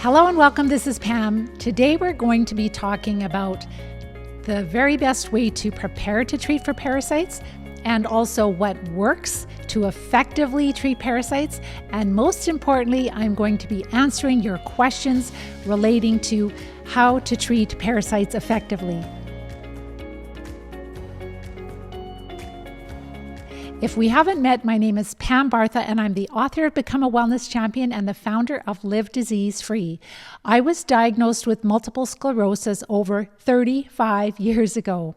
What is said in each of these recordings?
Hello and welcome. This is Pam. Today we're going to be talking about the very best way to prepare to treat for parasites and also what works to effectively treat parasites. And most importantly, I'm going to be answering your questions relating to how to treat parasites effectively. If we haven't met, my name is Pam Bartha, and I'm the author of Become a Wellness Champion and the founder of Live Disease Free. I was diagnosed with multiple sclerosis over 35 years ago.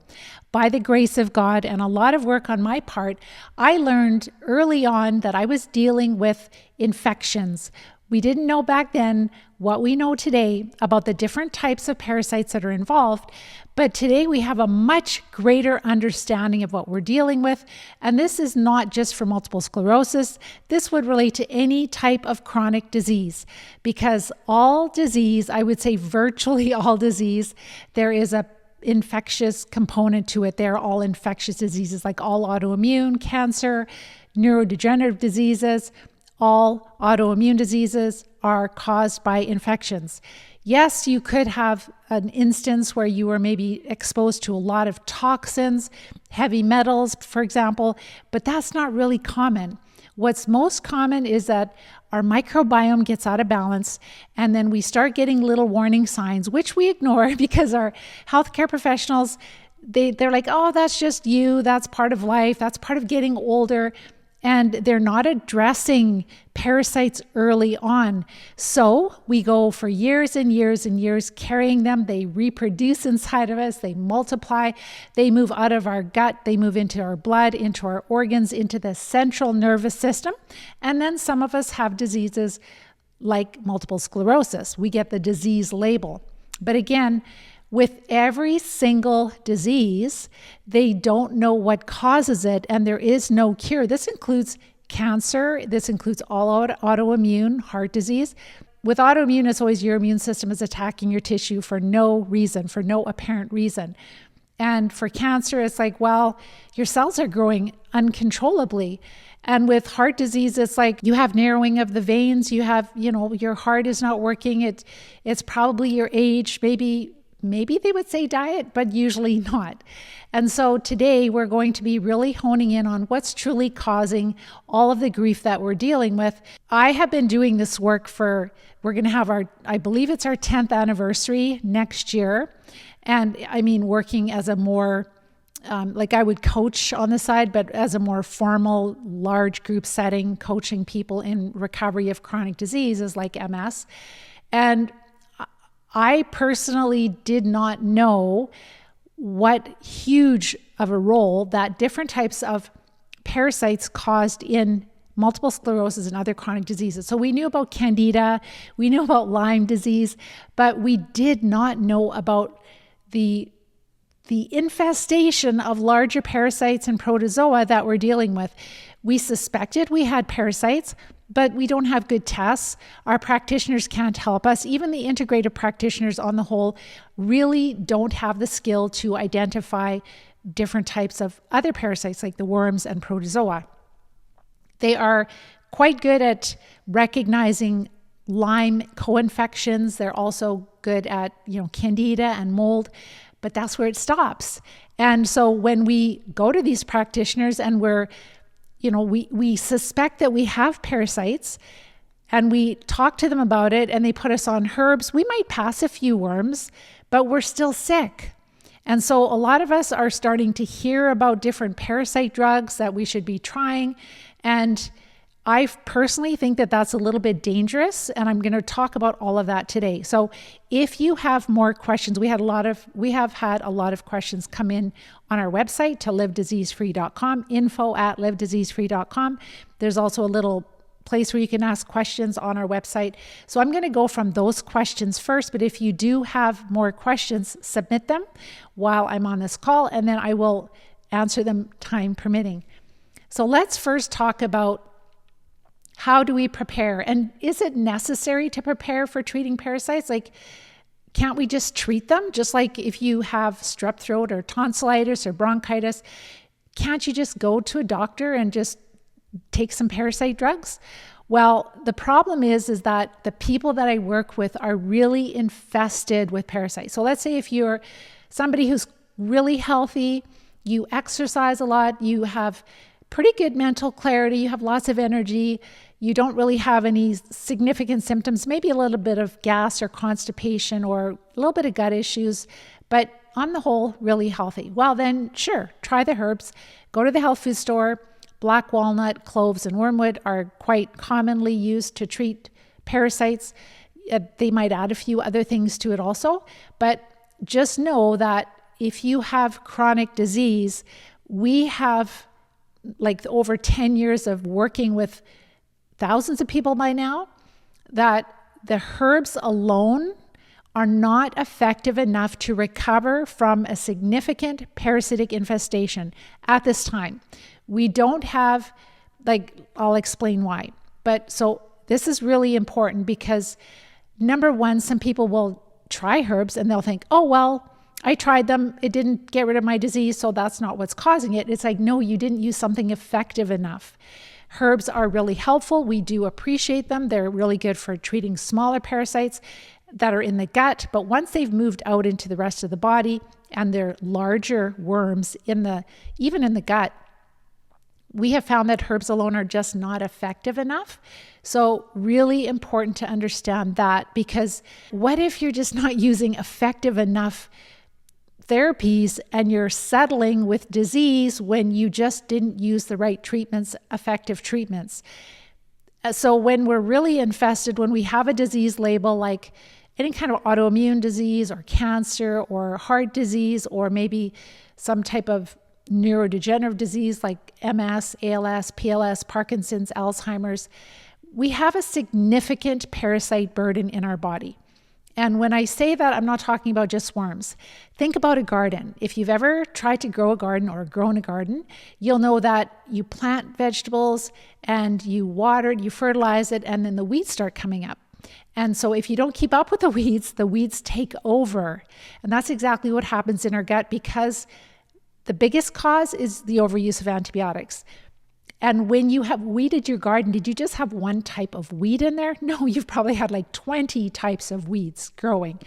By the grace of God and a lot of work on my part, I learned early on that I was dealing with infections. We didn't know back then what we know today about the different types of parasites that are involved, but today we have a much greater understanding of what we're dealing with. And this is not just for multiple sclerosis. This would relate to any type of chronic disease, because all disease, I would say virtually all disease, there is a infectious component to it. They're all infectious diseases, like all autoimmune, cancer, neurodegenerative diseases. All autoimmune diseases are caused by infections. Yes, you could have an instance where you were maybe exposed to a lot of toxins, heavy metals, for example, but that's not really common. What's most common is that our microbiome gets out of balance, and then we start getting little warning signs, which we ignore because our healthcare professionals, they're like, oh, that's just you, that's part of life, that's part of getting older. And they're not addressing parasites early on. So we go for years and years and years carrying them. They reproduce inside of us. They multiply. They move out of our gut. They move into our blood, into our organs, into the central nervous system. And then some of us have diseases like multiple sclerosis. We get the disease label. But again, with every single disease, they don't know what causes it, and there is no cure. This includes cancer. This includes all autoimmune, heart disease. With autoimmune, it's always your immune system is attacking your tissue for no reason, for no apparent reason. And for cancer, it's like, well, your cells are growing uncontrollably. And with heart disease, it's like you have narrowing of the veins. You have, your heart is not working. It's probably your age, Maybe they would say diet, but usually not. And so today we're going to be really honing in on what's truly causing all of the grief that we're dealing with. I have been doing this work we're going to have I believe it's our 10th anniversary next year. And I mean, working as a more, like I would coach on the side, but as a more formal, large group setting, coaching people in recovery of chronic diseases like MS. And I personally did not know what huge of a role that different types of parasites caused in multiple sclerosis and other chronic diseases. So we knew about Candida, we knew about Lyme disease, but we did not know about the infestation of larger parasites and protozoa that we're dealing with. We suspected we had parasites, but we don't have good tests. Our practitioners can't help us. Even the integrative practitioners on the whole really don't have the skill to identify different types of other parasites like the worms and protozoa. They are quite good at recognizing Lyme co-infections. They're also good at, Candida and mold, but that's where it stops. And so when we go to these practitioners and we suspect that we have parasites and we talk to them about it and they put us on herbs, we might pass a few worms, but we're still sick. And so a lot of us are starting to hear about different parasite drugs that we should be trying. And I personally think that that's a little bit dangerous, and I'm going to talk about all of that today. So if you have more questions, we have had a lot of questions come in on our website to livediseasefree.com, info@livediseasefree.com. There's also a little place where you can ask questions on our website. So I'm going to go from those questions first, but if you do have more questions, submit them while I'm on this call, and then I will answer them time permitting. So let's first talk about how do we prepare? And is it necessary to prepare for treating parasites? Like, can't we just treat them? Just like if you have strep throat or tonsillitis or bronchitis, can't you just go to a doctor and just take some parasite drugs? Well, the problem is that the people that I work with are really infested with parasites. So let's say if you're somebody who's really healthy, you exercise a lot, you have pretty good mental clarity, you have lots of energy, you don't really have any significant symptoms, maybe a little bit of gas or constipation or a little bit of gut issues, but on the whole, really healthy. Well, then sure, try the herbs, go to the health food store. Black walnut, cloves, and wormwood are quite commonly used to treat parasites. They might add a few other things to it also, but just know that if you have chronic disease, we have like over 10 years of working with thousands of people by now, that the herbs alone are not effective enough to recover from a significant parasitic infestation at this time. We don't have, I'll explain why. But so this is really important because number one, some people will try herbs and they'll think, oh, well, I tried them. It didn't get rid of my disease, so that's not what's causing it. It's like, no, you didn't use something effective enough. Herbs are really helpful. We do appreciate them. They're really good for treating smaller parasites that are in the gut. But once they've moved out into the rest of the body and they're larger worms even in the gut, we have found that herbs alone are just not effective enough. So really important to understand that, because what if you're just not using effective enough therapies and you're settling with disease when you just didn't use the right treatments, effective treatments? So when we're really infested, when we have a disease label like any kind of autoimmune disease or cancer or heart disease, or maybe some type of neurodegenerative disease like MS, ALS, PLS, Parkinson's, Alzheimer's, we have a significant parasite burden in our body. And when I say that, I'm not talking about just worms. Think about a garden. If you've ever tried to grow a garden or grown a garden, you'll know that you plant vegetables and you water it, you fertilize it, and then the weeds start coming up. And so if you don't keep up with the weeds take over. And that's exactly what happens in our gut, because the biggest cause is the overuse of antibiotics. And when you have weeded your garden, did you just have one type of weed in there? No, you've probably had like 20 types of weeds growing.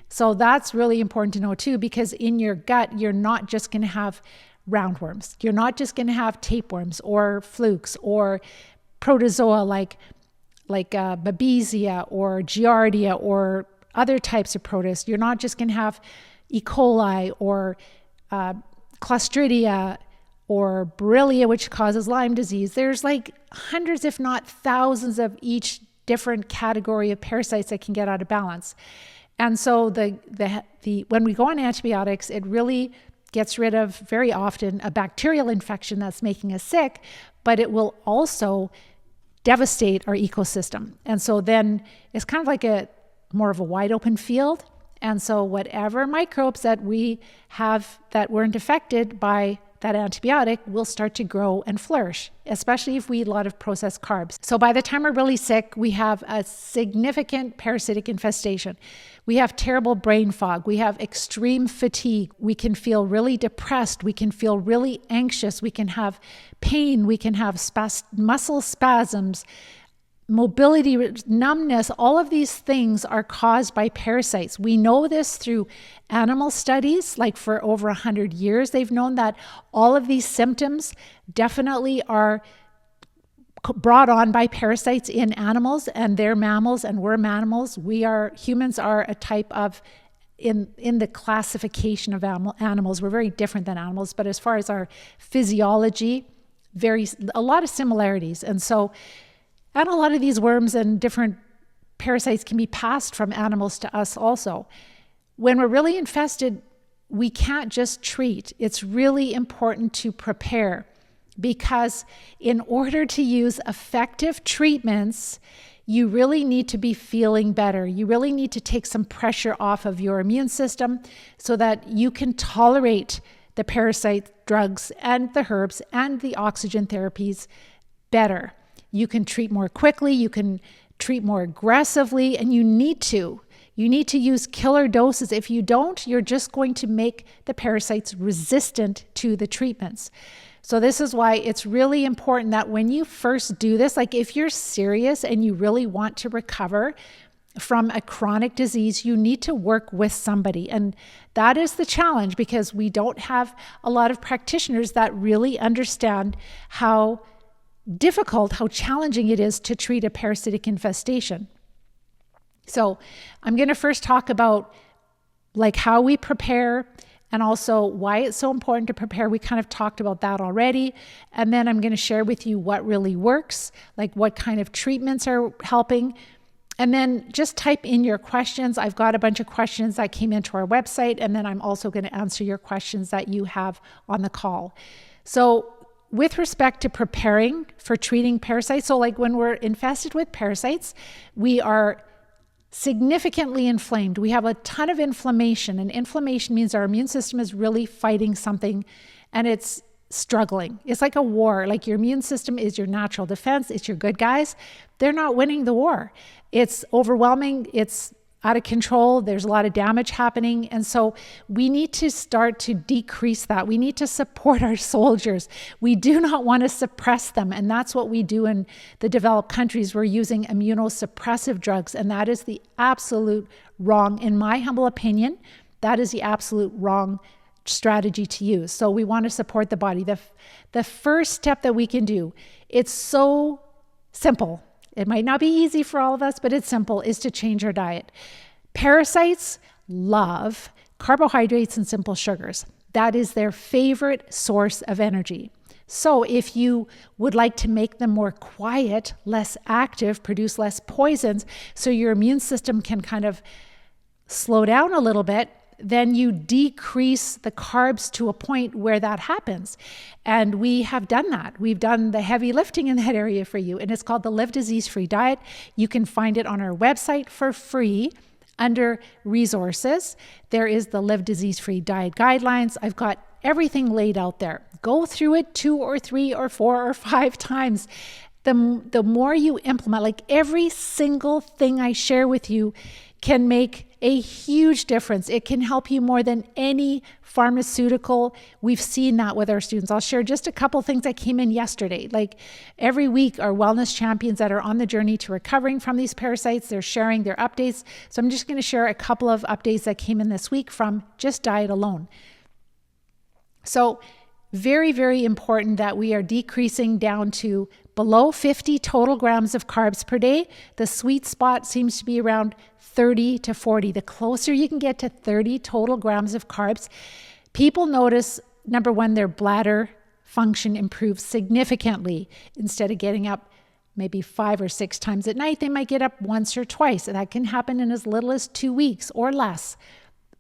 So that's really important to know too, because in your gut, you're not just going to have roundworms. You're not just going to have tapeworms or flukes or protozoa like Babesia or Giardia or other types of protists. You're not just going to have E. coli or Clostridia or Borrelia, which causes Lyme disease. There's like hundreds, if not thousands, of each different category of parasites that can get out of balance. And so when we go on antibiotics, it really gets rid of very often a bacterial infection that's making us sick, but it will also devastate our ecosystem. And so then it's kind of like more of a wide open field. And so whatever microbes that we have that weren't affected by that antibiotic will start to grow and flourish, especially if we eat a lot of processed carbs. So by the time we're really sick, we have a significant parasitic infestation. We have terrible brain fog. We have extreme fatigue. We can feel really depressed. We can feel really anxious. We can have pain. We can have muscle spasms, mobility, numbness. All of these things are caused by parasites. We know this through animal studies, like for over 100 years. They've known that all of these symptoms definitely are brought on by parasites in animals, and they're mammals and we're mammals. Humans are a type of, in the classification of animals, we're very different than animals, but as far as our physiology, a lot of similarities. And a lot of these worms and different parasites can be passed from animals to us also. When we're really infested, we can't just treat. It's really important to prepare, because in order to use effective treatments, you really need to be feeling better. You really need to take some pressure off of your immune system so that you can tolerate the parasite drugs and the herbs and the oxygen therapies better. You can treat more quickly, you can treat more aggressively, and you need to. You need to use killer doses. If you don't, you're just going to make the parasites resistant to the treatments. So this is why it's really important that when you first do this, like if you're serious and you really want to recover from a chronic disease, you need to work with somebody. And that is the challenge, because we don't have a lot of practitioners that really understand how difficult, how challenging it is to treat a parasitic infestation. So I'm going to first talk about like how we prepare, and also why it's so important to prepare. We kind of talked about that already. And then I'm going to share with you what really works, like what kind of treatments are helping. And then just type in your questions. I've got a bunch of questions that came into our website, and then I'm also going to answer your questions that you have on the call. So with respect to preparing for treating parasites, so like when we're infested with parasites, we are significantly inflamed. We have a ton of inflammation, and inflammation means our immune system is really fighting something and it's struggling. It's like a war. Like your immune system is your natural defense. It's your good guys. They're not winning the war. It's overwhelming. It's out of control. There's a lot of damage happening. And so we need to start to decrease that. We need to support our soldiers. We do not want to suppress them. And that's what we do in the developed countries. We're using immunosuppressive drugs. And that is the absolute wrong, in my humble opinion, that is the absolute wrong strategy to use. So we want to support the body. The first step that we can do, it's so simple. It might not be easy for all of us, but it's simple, is to change our diet. Parasites love carbohydrates and simple sugars. That is their favorite source of energy. So if you would like to make them more quiet, less active, produce less poisons, so your immune system can kind of slow down a little bit, then you decrease the carbs to a point where that happens. And we have done that. We've done the heavy lifting in that area for you. And it's called the Live Disease-Free Diet. You can find it on our website for free under resources. There is the Live Disease-Free Diet Guidelines. I've got everything laid out there. Go through it 2 or 3 or 4 or 5 times. The more you implement, like every single thing I share with you can make a huge difference. It can help you more than any pharmaceutical. We've seen that with our students. I'll share just a couple things that came in yesterday. Like every week, our wellness champions that are on the journey to recovering from these parasites, they're sharing their updates. So I'm just going to share a couple of updates that came in this week from just diet alone. So very, very important that we are decreasing down to below 50 total grams of carbs per day. The sweet spot seems to be around 30 to 40. The closer you can get to 30 total grams of carbs, people notice, number one, their bladder function improves significantly. Instead of getting up maybe 5 or 6 times at night, they might get up once or twice. And that can happen in as little as 2 weeks or less.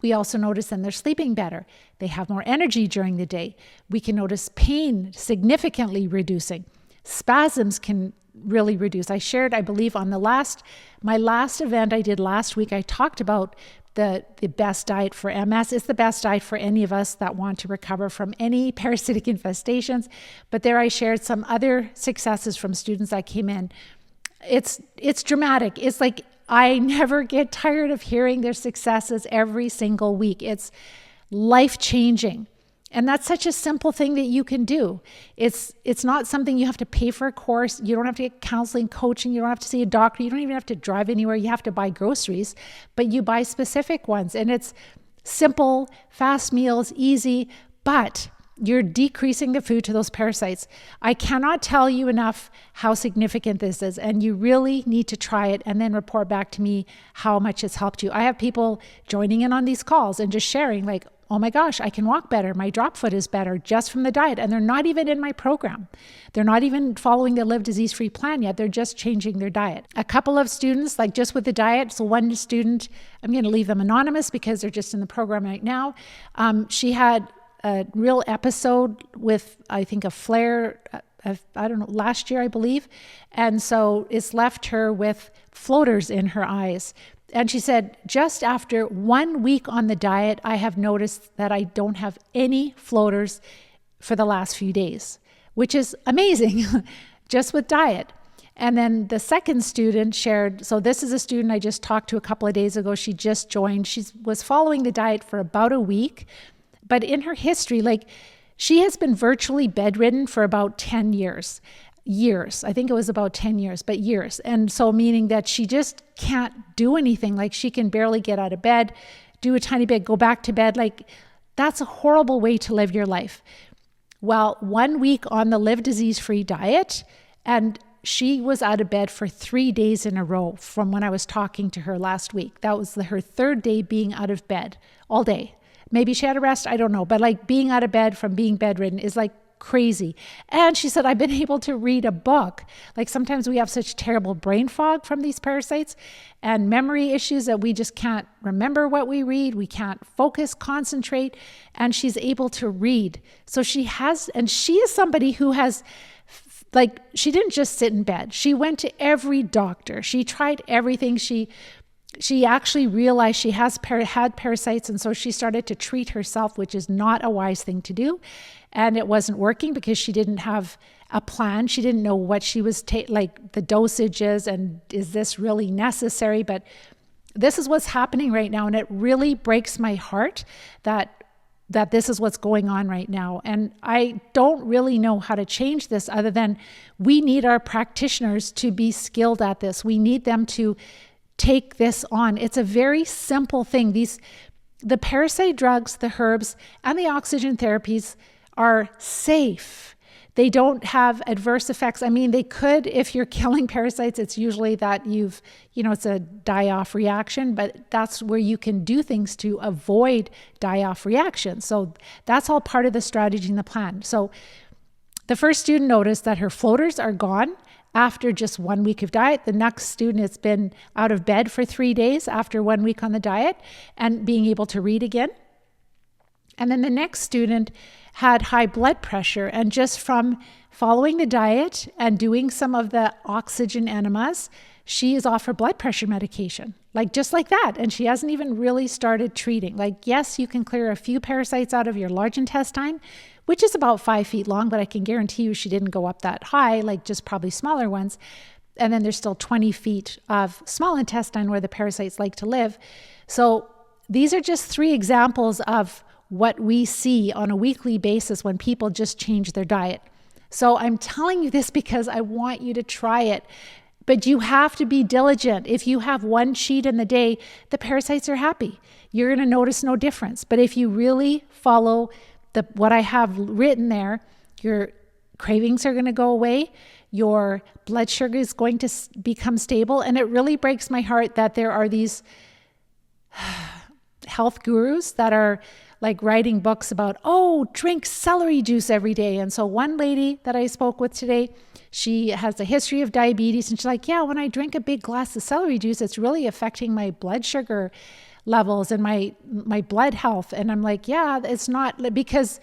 We also notice then they're sleeping better. They have more energy during the day. We can notice pain significantly reducing. Spasms can really reduce. I shared, I believe, on my last event I did last week, I talked about the best diet for MS. It's the best diet for any of us that want to recover from any parasitic infestations. But there I shared some other successes from students that came in. It's dramatic. It's like I never get tired of hearing their successes every single week. It's life-changing. And that's such a simple thing that you can do. It's not something you have to pay for a course. You don't have to get counseling, coaching. You don't have to see a doctor. You don't even have to drive anywhere. You have to buy groceries, but you buy specific ones. And it's simple, fast meals, easy, but you're decreasing the food to those parasites. I cannot tell you enough how significant this is, and you really need to try it and then report back to me how much it's helped you. I have people joining in on these calls and just sharing like, oh my gosh, I can walk better. My drop foot is better just from the diet. And they're not even in my program. They're not even following the Live Disease-Free plan yet. They're just changing their diet. A couple of students, like just with the diet. So one student, I'm going to leave them anonymous because they're just in the program right now. She had a real episode with, I think, a flare, I don't know, last year, I believe. And so it's left her with floaters in her eyes. And she said, just after 1 week on the diet, I have noticed that I don't have any floaters for the last few days, which is amazing, just with diet. And then the second student shared, so this is a student I just talked to a couple of days ago. She just joined. She was following the diet for about a week. But in her history, like She has been virtually bedridden for about 10 years. I think it was about 10 years, but years. And so meaning that she just can't do anything. Like she can barely get out of bed, do a tiny bit, go back to bed. Like that's a horrible way to live your life. Well, 1 week on the Live Disease-Free diet, and she was out of bed for 3 days in a row from when I was talking to her last week. That was her third day being out of bed all day. Maybe she had a rest, I don't know. But like being out of bed from being bedridden is like crazy. And she said, I've been able to read a book. Like sometimes we have such terrible brain fog from these parasites and memory issues that we just can't remember what we read. We can't focus, concentrate, and she's able to read. So she is somebody who has, like, she didn't just sit in bed. She went to every doctor. She tried everything. She actually realized she had parasites, and so she started to treat herself, which is not a wise thing to do. And it wasn't working because she didn't have a plan. She didn't know what she was like the dosages, and is this really necessary? But this is what's happening right now, and it really breaks my heart that this is what's going on right now. And I don't really know how to change this other than we need our practitioners to be skilled at this. We need them to take this on. It's a very simple thing. The parasite drugs, the herbs, and the oxygen therapies are safe. They don't have adverse effects. I mean, they could, if you're killing parasites, it's usually that it's a die-off reaction, but that's where you can do things to avoid die-off reactions. So that's all part of the strategy and the plan. So the first student noticed that her floaters are gone after just 1 week of diet. The next student has been out of bed for 3 days after 1 week on the diet and being able to read again. And then the next student had high blood pressure, and just from following the diet and doing some of the oxygen enemas, she is off her blood pressure medication, like just like that. And she hasn't even really started treating. Like, yes, you can clear a few parasites out of your large intestine, which is about 5 feet long, but I can guarantee you she didn't go up that high, like just probably smaller ones. And then there's still 20 feet of small intestine where the parasites like to live. So these are just 3 examples of what we see on a weekly basis when people just change their diet. So I'm telling you this because I want you to try it, but you have to be diligent. If you have 1 cheat in the day, the parasites are happy. You're going to notice no difference. But if you really follow what I have written there, your cravings are going to go away. Your blood sugar is going to become stable. And it really breaks my heart that there are these health gurus that are like writing books about, drink celery juice every day. And so one lady that I spoke with today, she has a history of diabetes, and she's like, yeah, when I drink a big glass of celery juice, it's really affecting my blood sugar levels and my blood health. And I'm like, yeah, it's not, because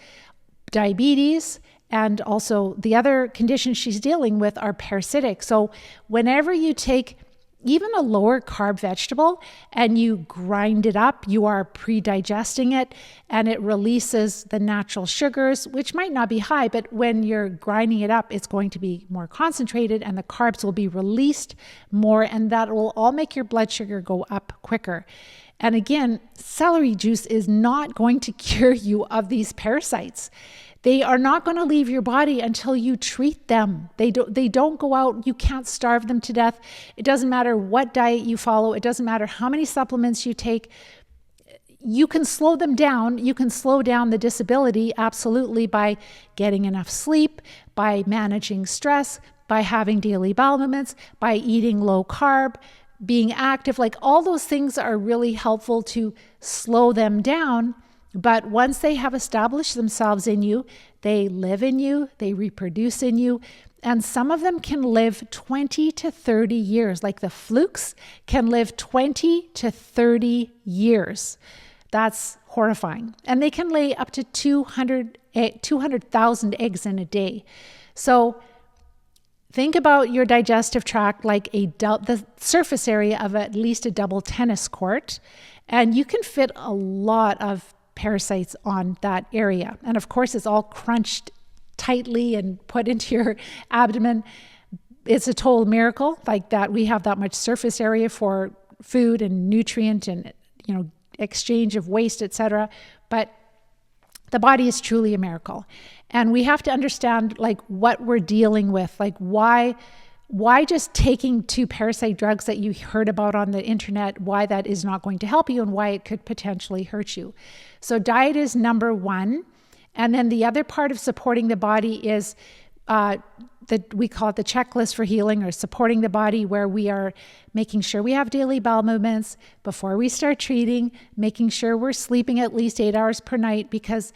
diabetes and also the other conditions she's dealing with are parasitic. So whenever you take even a lower carb vegetable and you grind it up, you are pre-digesting it, and it releases the natural sugars, which might not be high, but when you're grinding it up, it's going to be more concentrated and the carbs will be released more, and that will all make your blood sugar go up quicker. And again, celery juice is not going to cure you of these parasites. They are not going to leave your body until you treat them. They don't go out. You can't starve them to death. It doesn't matter what diet you follow. It doesn't matter how many supplements you take. You can slow them down. You can slow down the disability absolutely by getting enough sleep, by managing stress, by having daily bowel movements, by eating low carb, being active. Like all those things are really helpful to slow them down. But once they have established themselves in you, they live in you, they reproduce in you, and some of them can live 20 to 30 years. Like the flukes can live 20 to 30 years. That's horrifying. And they can lay up to 200,000 eggs in a day. So think about your digestive tract like the surface area of at least a double tennis court, and you can fit a lot of parasites on that area. And of course, it's all crunched tightly and put into your abdomen. It's a total miracle like that we have that much surface area for food and nutrient and exchange of waste, etc. But The body is truly a miracle. And we have to understand like what we're dealing with, like why just taking 2 parasite drugs that you heard about on the internet, why that is not going to help you and why it could potentially hurt you. So diet is number 1. And then the other part of supporting the body is we call it the checklist for healing, or supporting the body, where we are making sure we have daily bowel movements before we start treating, making sure we're sleeping at least 8 hours per night, because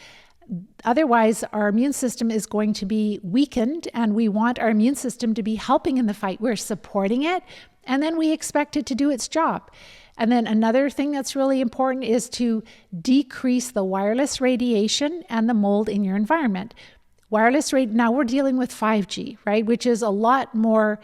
otherwise our immune system is going to be weakened, and we want our immune system to be helping in the fight. We're supporting it, and then we expect it to do its job. And then another thing that's really important is to decrease the wireless radiation and the mold in your environment. Now we're dealing with 5G, right? Which is a lot more,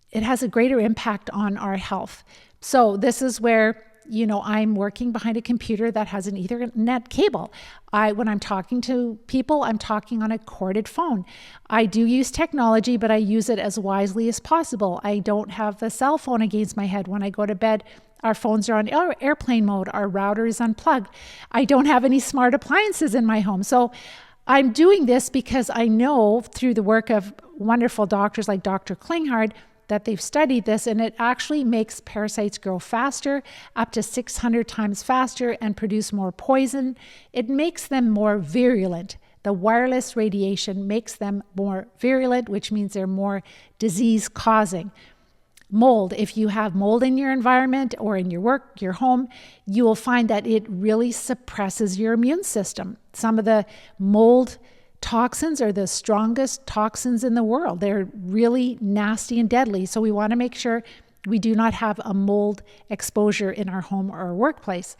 it has a greater impact on our health. So this is where, I'm working behind a computer that has an Ethernet cable. When I'm talking to people, I'm talking on a corded phone. I do use technology, but I use it as wisely as possible. I don't have the cell phone against my head when I go to bed. Our phones are on airplane mode. Our router is unplugged. I don't have any smart appliances in my home. So I'm doing this because I know through the work of wonderful doctors like Dr. Klinghardt that they've studied this, and it actually makes parasites grow faster, up to 600 times faster, and produce more poison. It makes them more virulent. The wireless radiation makes them more virulent, which means they're more disease-causing. Mold, if you have mold in your environment or in your work, your home, you will find that it really suppresses your immune system. Some of the mold toxins are the strongest toxins in the world. They're really nasty and deadly. So we want to make sure we do not have a mold exposure in our home or our workplace.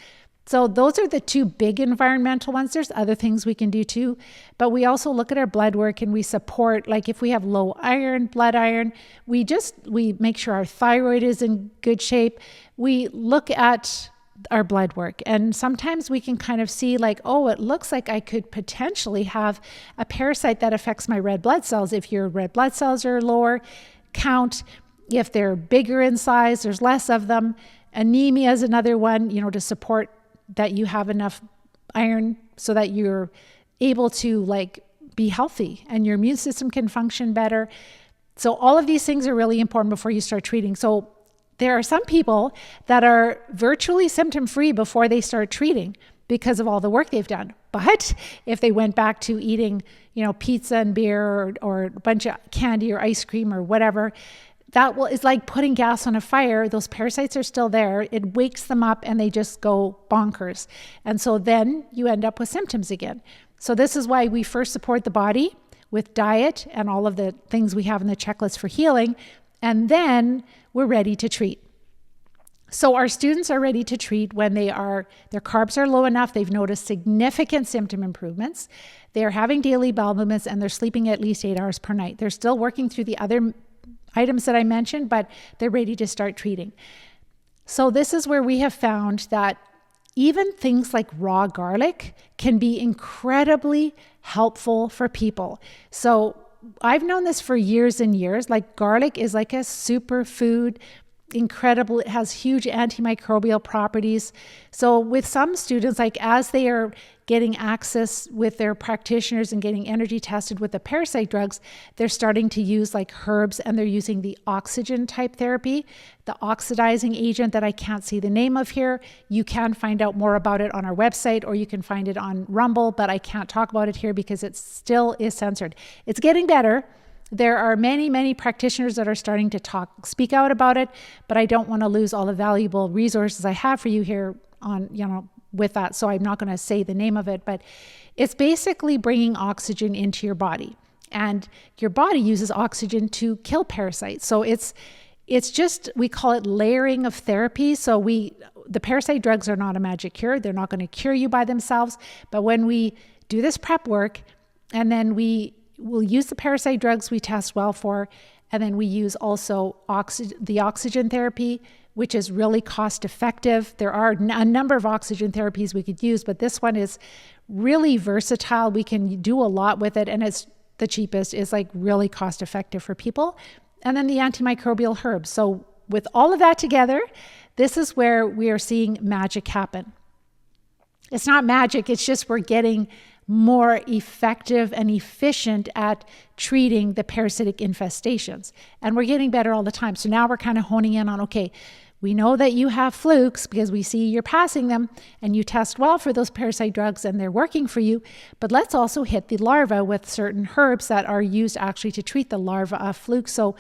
So those are the 2 big environmental ones. There's other things we can do too, but we also look at our blood work and we support, like if we have low iron, blood iron, we make sure our thyroid is in good shape. We look at our blood work, and sometimes we can kind of see like, oh, it looks like I could potentially have a parasite that affects my red blood cells. If your red blood cells are lower count, if they're bigger in size, there's less of them. Anemia is another one, to support that you have enough iron so that you're able to be healthy and your immune system can function better. So all of these things are really important before you start treating. So there are some people that are virtually symptom-free before they start treating because of all the work they've done. But if they went back to eating, pizza and beer or a bunch of candy or ice cream or whatever, is like putting gas on a fire. Those parasites are still there. It wakes them up and they just go bonkers. And so then you end up with symptoms again. So this is why we first support the body with diet and all of the things we have in the checklist for healing. And then we're ready to treat. So our students are ready to treat when their carbs are low enough, they've noticed significant symptom improvements, they're having daily bowel movements, and they're sleeping at least 8 hours per night. They're still working through the other items that I mentioned, but they're ready to start treating. So this is where we have found that even things like raw garlic can be incredibly helpful for people. So I've known this for years and years. Like garlic is like a superfood, incredible. It has huge antimicrobial properties. So with some students, as they are getting access with their practitioners and getting energy tested with the parasite drugs, they're starting to use herbs, and they're using the oxygen type therapy, the oxidizing agent that I can't see the name of here. You can find out more about it on our website, or you can find it on Rumble, but I can't talk about it here because it still is censored. It's getting better. There are many, many practitioners that are starting to speak out about it, but I don't want to lose all the valuable resources I have for you here on, with that. So I'm not going to say the name of it, but it's basically bringing oxygen into your body, and your body uses oxygen to kill parasites. So it's just, we call it layering of therapy. So the parasite drugs are not a magic cure. They're not going to cure you by themselves. But when we do this prep work, and then we'll use the parasite drugs we test well for, and then we use also the oxygen therapy, which is really cost effective. There are a number of oxygen therapies we could use, but this one is really versatile. We can do a lot with it, and it's the cheapest, is really cost effective for people. And then the antimicrobial herbs. So with all of that together, this is where we are seeing magic happen. It's not magic, it's just we're getting more effective and efficient at treating the parasitic infestations. And we're getting better all the time. So now we're kind of honing in on, okay, we know that you have flukes because we see you're passing them and you test well for those parasite drugs and they're working for you, but let's also hit the larva with certain herbs that are used actually to treat the larva of flukes. So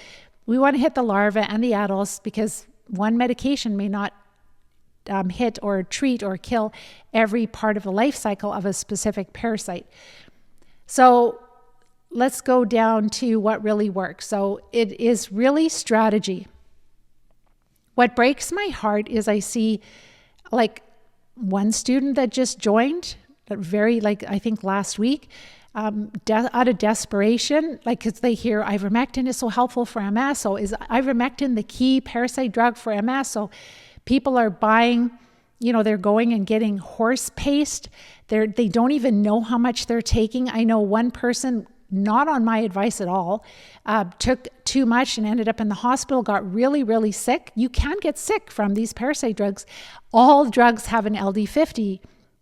we want to hit the larva and the adults because one medication may not hit or treat or kill every part of the life cycle of a specific parasite. So let's go down to what really works. So it is really strategy. What breaks my heart is I see like one student that just joined, I think last week, out of desperation, because they hear ivermectin is so helpful for MS. So is ivermectin the key parasite drug for MS? So people are buying, they're going and getting horse paste. They don't even know how much they're taking. I know one person, not on my advice at all, took too much and ended up in the hospital, got really, really sick. You can get sick from these parasite drugs. All drugs have an LD50.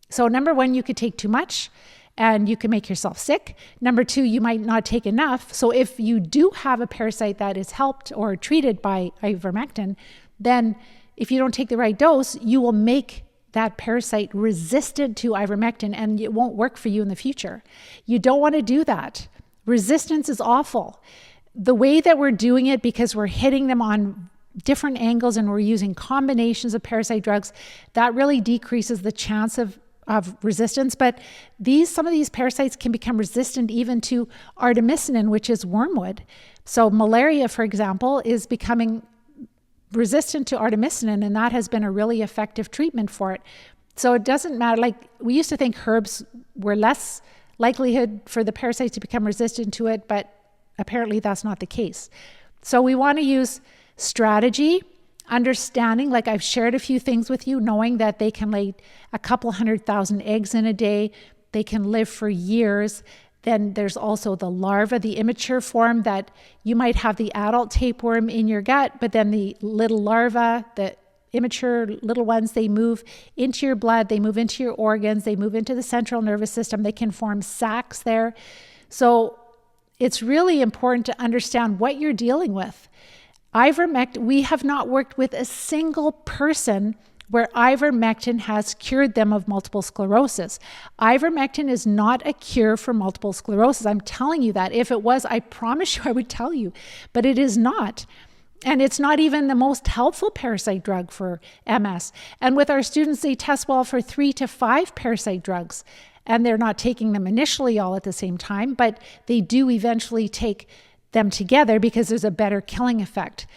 So number one, you could take too much and you can make yourself sick. Number two, you might not take enough. So if you do have a parasite that is helped or treated by ivermectin, then if you don't take the right dose, you will make that parasite resistant to ivermectin and it won't work for you in the future. You don't want to do that. Resistance is awful. The way that we're doing it, because we're hitting them on different angles and we're using combinations of parasite drugs, that really decreases the chance of resistance. But some of these parasites can become resistant even to artemisinin, which is wormwood. So malaria, for example, is becoming resistant to artemisinin, and that has been a really effective treatment for it. So it doesn't matter. Like we used to think herbs were less likelihood for the parasites to become resistant to it, but apparently that's not the case. So we want to use strategy, understanding, like I've shared a few things with you, knowing that they can lay a couple 100,000 eggs in a day. They can live for years. Then there's also the larva, the immature form, that you might have the adult tapeworm in your gut, but then the little larva, the immature little ones, they move into your blood, they move into your organs, they move into the central nervous system, they can form sacs there. So it's really important to understand what you're dealing with. Ivermectin, we have not worked with a single person where ivermectin has cured them of multiple sclerosis. Ivermectin is not a cure for multiple sclerosis. I'm telling you that. If it was, I promise you I would tell you, but it is not. And it's not even the most helpful parasite drug for MS. And with our students, they test well for 3 to 5 parasite drugs. And they're not taking them initially all at the same time, but they do eventually take them together because there's a better killing effect.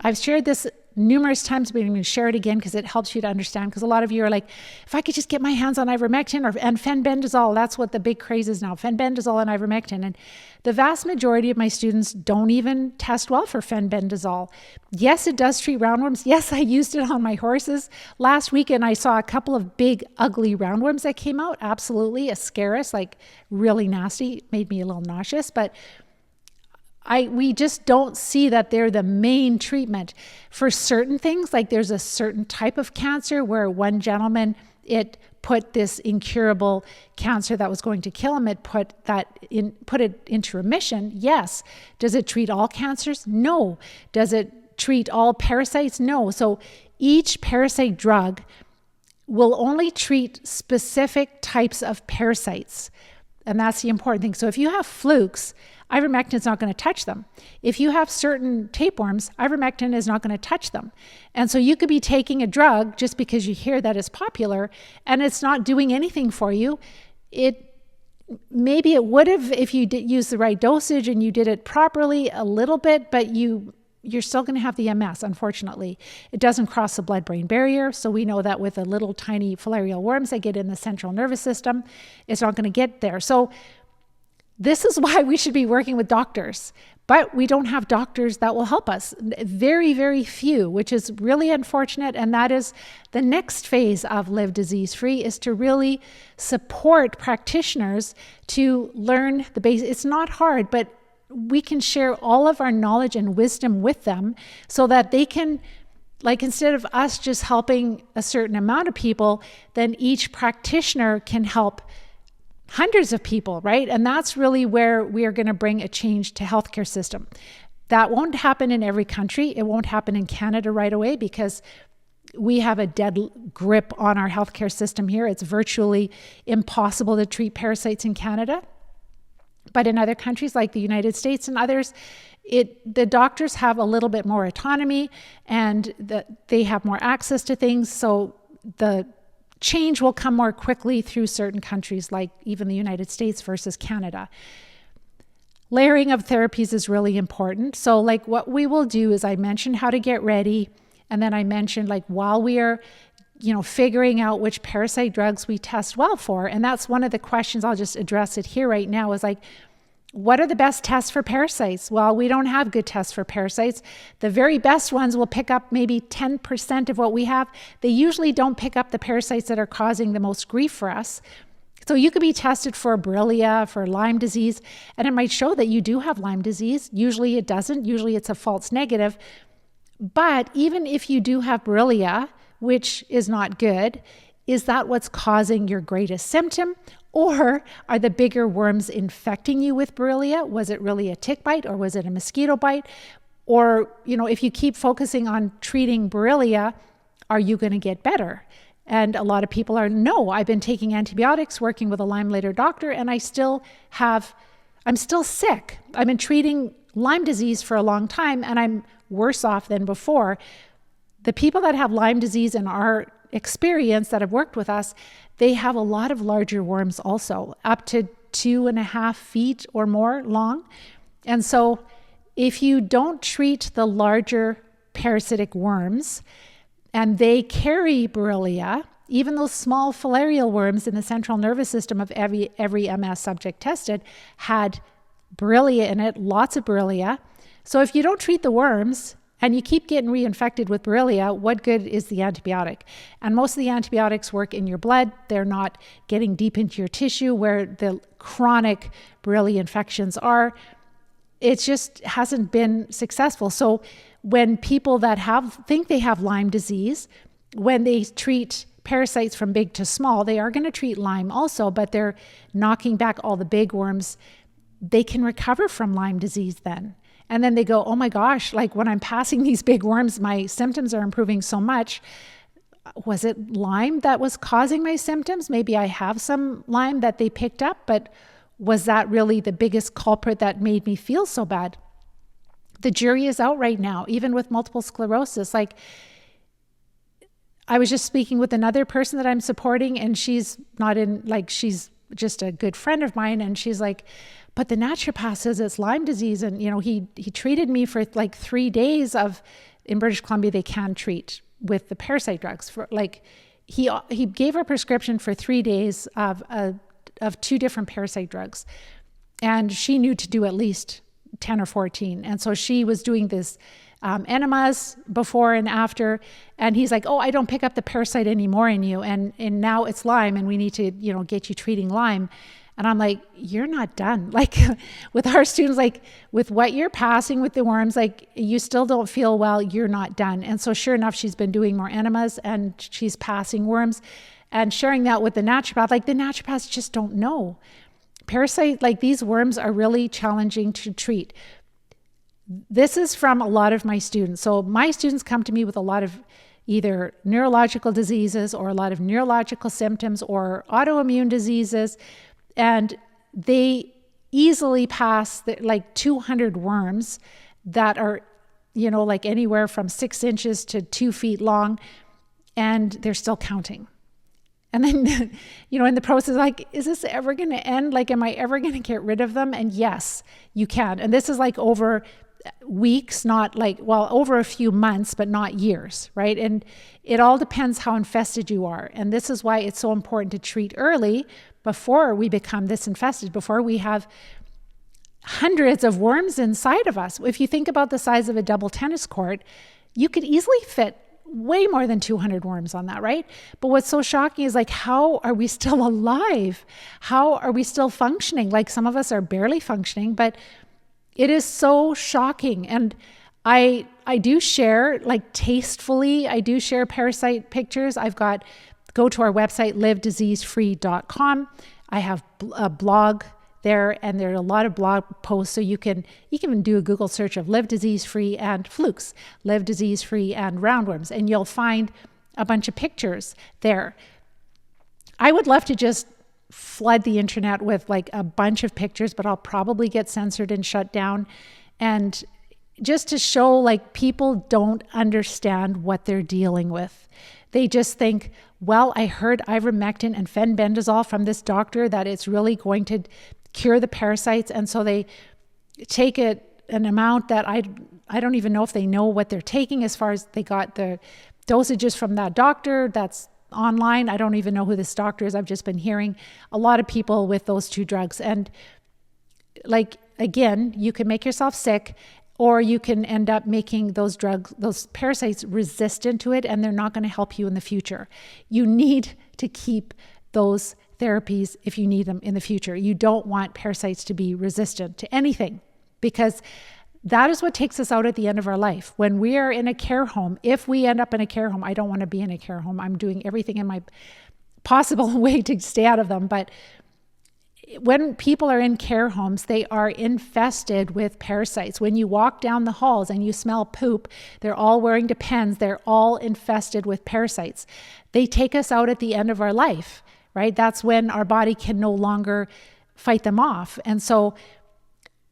I've shared this numerous times, but I'm going to share it again because it helps you to understand. Because a lot of you are like, if I could just get my hands on ivermectin and fenbendazole, that's what the big craze is now, fenbendazole and ivermectin. And the vast majority of my students don't even test well for fenbendazole. Yes, it does treat roundworms. Yes, I used it on my horses last week and I saw a couple of big, ugly roundworms that came out. Absolutely, ascaris, like really nasty, made me a little nauseous, but we just don't see that they're the main treatment for certain things. Like there's a certain type of cancer where one gentleman, it put this incurable cancer that was going to kill him, it put it into remission. Yes. Does it treat all cancers? No. Does it treat all parasites? No. So each parasite drug will only treat specific types of parasites. And that's the important thing. So if you have flukes, ivermectin is not going to touch them. If you have certain tapeworms, ivermectin is not going to touch them. And so you could be taking a drug just because you hear that it's popular and it's not doing anything for you. Maybe it would have if you did use the right dosage and you did it properly a little bit, but you're still going to have the MS, unfortunately. It doesn't cross the blood-brain barrier, so we know that with the little tiny filarial worms that get in the central nervous system, it's not going to get there. So this is why we should be working with doctors, but we don't have doctors that will help us. Very, very few, which is really unfortunate, and that is the next phase of Live Disease Free, is to really support practitioners to learn the basics. It's not hard, but we can share all of our knowledge and wisdom with them so that they can, like, instead of us just helping a certain amount of people, then each practitioner can help hundreds of people, right? And that's really where we are going to bring a change to healthcare system. That won't happen in every country. It won't happen in Canada right away because we have a dead grip on our healthcare system here. It's virtually impossible to treat parasites in Canada. But in other countries like the United States and others, the doctors have a little bit more autonomy and they have more access to things. So the change will come more quickly through certain countries like even the United States versus Canada. Layering of therapies is really important. So like what we will do is I mentioned how to get ready. And then I mentioned like while we are, figuring out which parasite drugs we test well for. And that's one of the questions, I'll just address it here right now, is like, what are the best tests for parasites? Well, we don't have good tests for parasites. The very best ones will pick up maybe 10% of what we have. They usually don't pick up the parasites that are causing the most grief for us. So you could be tested for Borrelia, for Lyme disease, and it might show that you do have Lyme disease. Usually it doesn't. Usually it's a false negative. But even if you do have Borrelia, which is not good, is that what's causing your greatest symptom? Or are the bigger worms infecting you with Borrelia? Was it really a tick bite or was it a mosquito bite? Or, if you keep focusing on treating Borrelia, are you going to get better? And a lot of people are, no, I've been taking antibiotics, working with a Lyme later doctor, and I'm still sick. I've been treating Lyme disease for a long time and I'm worse off than before. The people that have Lyme disease in our experience that have worked with us, they have a lot of larger worms also, up to 2.5 feet or more long. And so if you don't treat the larger parasitic worms and they carry Borrelia, even those small filarial worms in the central nervous system of every MS subject tested had Borrelia in it, lots of Borrelia. So if you don't treat the worms and you keep getting reinfected with Borrelia, what good is the antibiotic? And most of the antibiotics work in your blood. They're not getting deep into your tissue where the chronic Borrelia infections are. It just hasn't been successful. So when people that think they have Lyme disease, when they treat parasites from big to small, they are going to treat Lyme also, but they're knocking back all the big worms. They can recover from Lyme disease then. And then they go, oh my gosh, like when I'm passing these big worms, my symptoms are improving so much. Was it Lyme that was causing my symptoms? Maybe I have some Lyme that they picked up, but was that really the biggest culprit that made me feel so bad? The jury is out right now, even with multiple sclerosis. Like I was just speaking with another person that I'm supporting and she's just a good friend of mine. And she's like, but the naturopath says it's Lyme disease. And, he treated me for like 3 days in British Columbia, they can treat with the parasite drugs for he gave her a prescription for 3 days of 2 different parasite drugs. And she knew to do at least 10 or 14. And so she was doing this enemas before and after. And he's like, oh, I don't pick up the parasite anymore in you. And now it's Lyme and we need to, get you treating Lyme. And I'm like, you're not done. Like with our students, like with what you're passing with the worms, like you still don't feel well, you're not done. And so sure enough, she's been doing more enemas and she's passing worms and sharing that with the naturopath. Like the naturopaths just don't know. Parasite, like these worms are really challenging to treat. This is from a lot of my students. So my students come to me with a lot of either neurological diseases or a lot of neurological symptoms or autoimmune diseases. And they easily pass like 200 worms that are, like anywhere from 6 inches to 2 feet long, and they're still counting. And then, in the process, like, is this ever going to end? Like, am I ever going to get rid of them? And yes, you can. And this is like over weeks, not over a few months, but not years, right? And it all depends how infested you are. And this is why it's so important to treat early before we become this infested, before we have hundreds of worms inside of us. If you think about the size of a double tennis court, you could easily fit way more than 200 worms on that, right? But what's so shocking is like, how are we still alive? How are we still functioning? Like some of us are barely functioning, but it is so shocking. And I do share, like tastefully, I do share parasite pictures. Go to our website, livediseasefree.com. I have a blog there, and there are a lot of blog posts. So you can even do a Google search of live disease-free and flukes, live disease-free and roundworms, and you'll find a bunch of pictures there. I would love to just flood the internet with like a bunch of pictures, but I'll probably get censored and shut down. And just to show like people don't understand what they're dealing with. They just think, well, I heard ivermectin and fenbendazole from this doctor that it's really going to cure the parasites. And so they take an amount that I don't even know if they know what they're taking, as far as they got the dosages from that doctor that's online. I don't even know who this doctor is. I've just been hearing a lot of people with those two drugs. And like, again, you can make yourself sick, or you can end up making those drugs, those parasites, resistant to it, and they're not going to help you in the future. You need to keep those therapies if you need them in the future. You don't want parasites to be resistant to anything, because that is what takes us out at the end of our life. When we are in a care home, if we end up in a care home, I don't want to be in a care home. I'm doing everything in my possible way to stay out of them. But when people are in care homes, they are infested with parasites. When you walk down the halls and you smell poop, they're all wearing Depends. They're all infested with parasites. They take us out at the end of our life, right? That's when our body can no longer fight them off. And so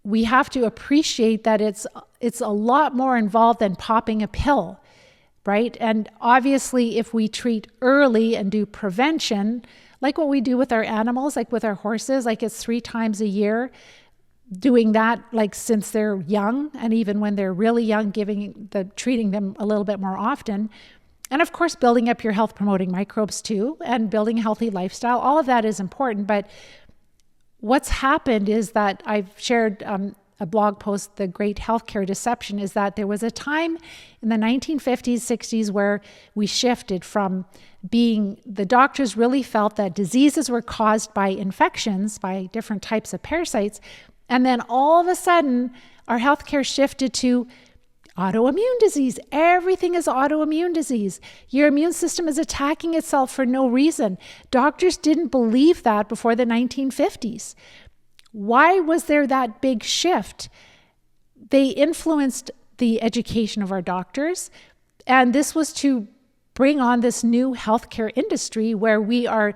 we have to appreciate that it's a lot more involved than popping a pill, right? And obviously, if we treat early and do prevention, like what we do with our animals, like with our horses, like it's 3 times a year, doing that like since they're young, and even when they're really young, treating them a little bit more often. And of course, building up your health promoting microbes too, and building a healthy lifestyle. All of that is important. But what's happened is that I've shared a blog post, The Great Healthcare Deception, is that there was a time in the 1950s, 60s where we shifted from the doctors really felt that diseases were caused by infections, by different types of parasites. And then all of a sudden, our healthcare shifted to autoimmune disease. Everything is autoimmune disease. Your immune system is attacking itself for no reason. Doctors didn't believe that before the 1950s. Why was there that big shift? They influenced the education of our doctors, and this was to bring on this new healthcare industry where we are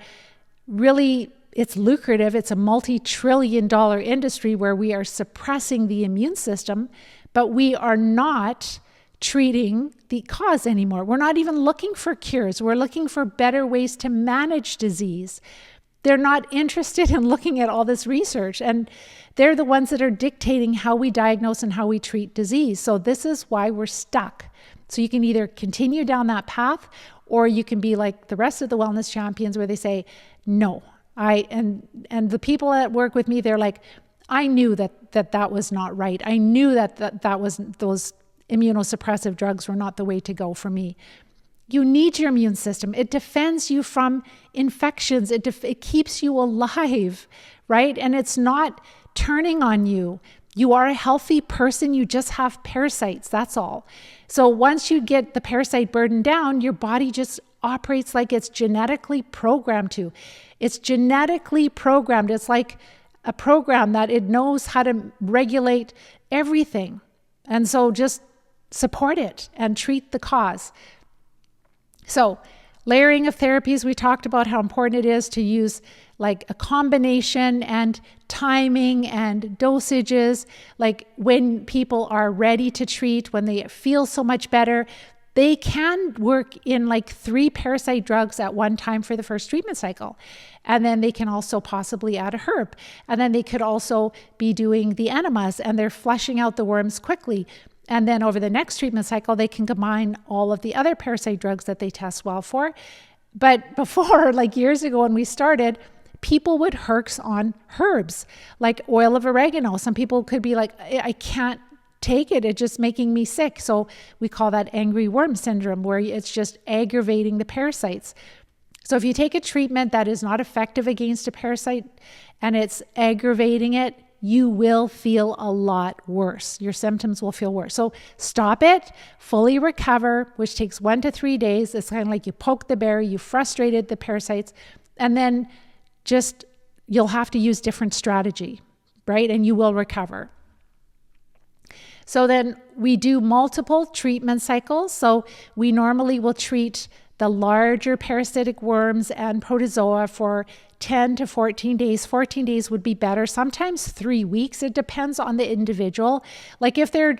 really, it's lucrative. It's a multi-trillion-dollar industry where we are suppressing the immune system, but we are not treating the cause anymore. We're not even looking for cures. We're looking for better ways to manage disease. They're not interested in looking at all this research, and they're the ones that are dictating how we diagnose and how we treat disease. So this is why we're stuck. So you can either continue down that path, or you can be like the rest of the wellness champions where they say, no, and the people that work with me, they're like, I knew that was not right. I knew that was, those immunosuppressive drugs were not the way to go for me. You need your immune system. It defends you from infections. It keeps you alive, right? And it's not turning on you. You are a healthy person. You just have parasites. That's all. So once you get the parasite burden down, your body just operates like it's genetically programmed to. It's genetically programmed. It's like a program that it knows how to regulate everything. And so just support it and treat the cause. So layering of therapies, we talked about how important it is to use like a combination and timing and dosages. Like when people are ready to treat, when they feel so much better, they can work in like 3 parasite drugs at one time for the first treatment cycle. And then they can also possibly add a herb. And then they could also be doing the enemas, and they're flushing out the worms quickly. And then over the next treatment cycle, they can combine all of the other parasite drugs that they test well for. But before, like years ago when we started, people would herx on herbs, like oil of oregano. Some people could be like, I can't take it. It's just making me sick. So we call that angry worm syndrome, where it's just aggravating the parasites. So if you take a treatment that is not effective against a parasite and it's aggravating it, you will feel a lot worse. Your symptoms will feel worse. So stop it, fully recover, which takes 1 to 3 days. It's kind of like you poke the bear, you frustrated the parasites, and then just you'll have to use different strategy, right? And you will recover. So then we do multiple treatment cycles. So we normally will treat the larger parasitic worms and protozoa for 10 to 14 days. 14 days would be better. Sometimes 3 weeks. It depends on the individual. Like if they're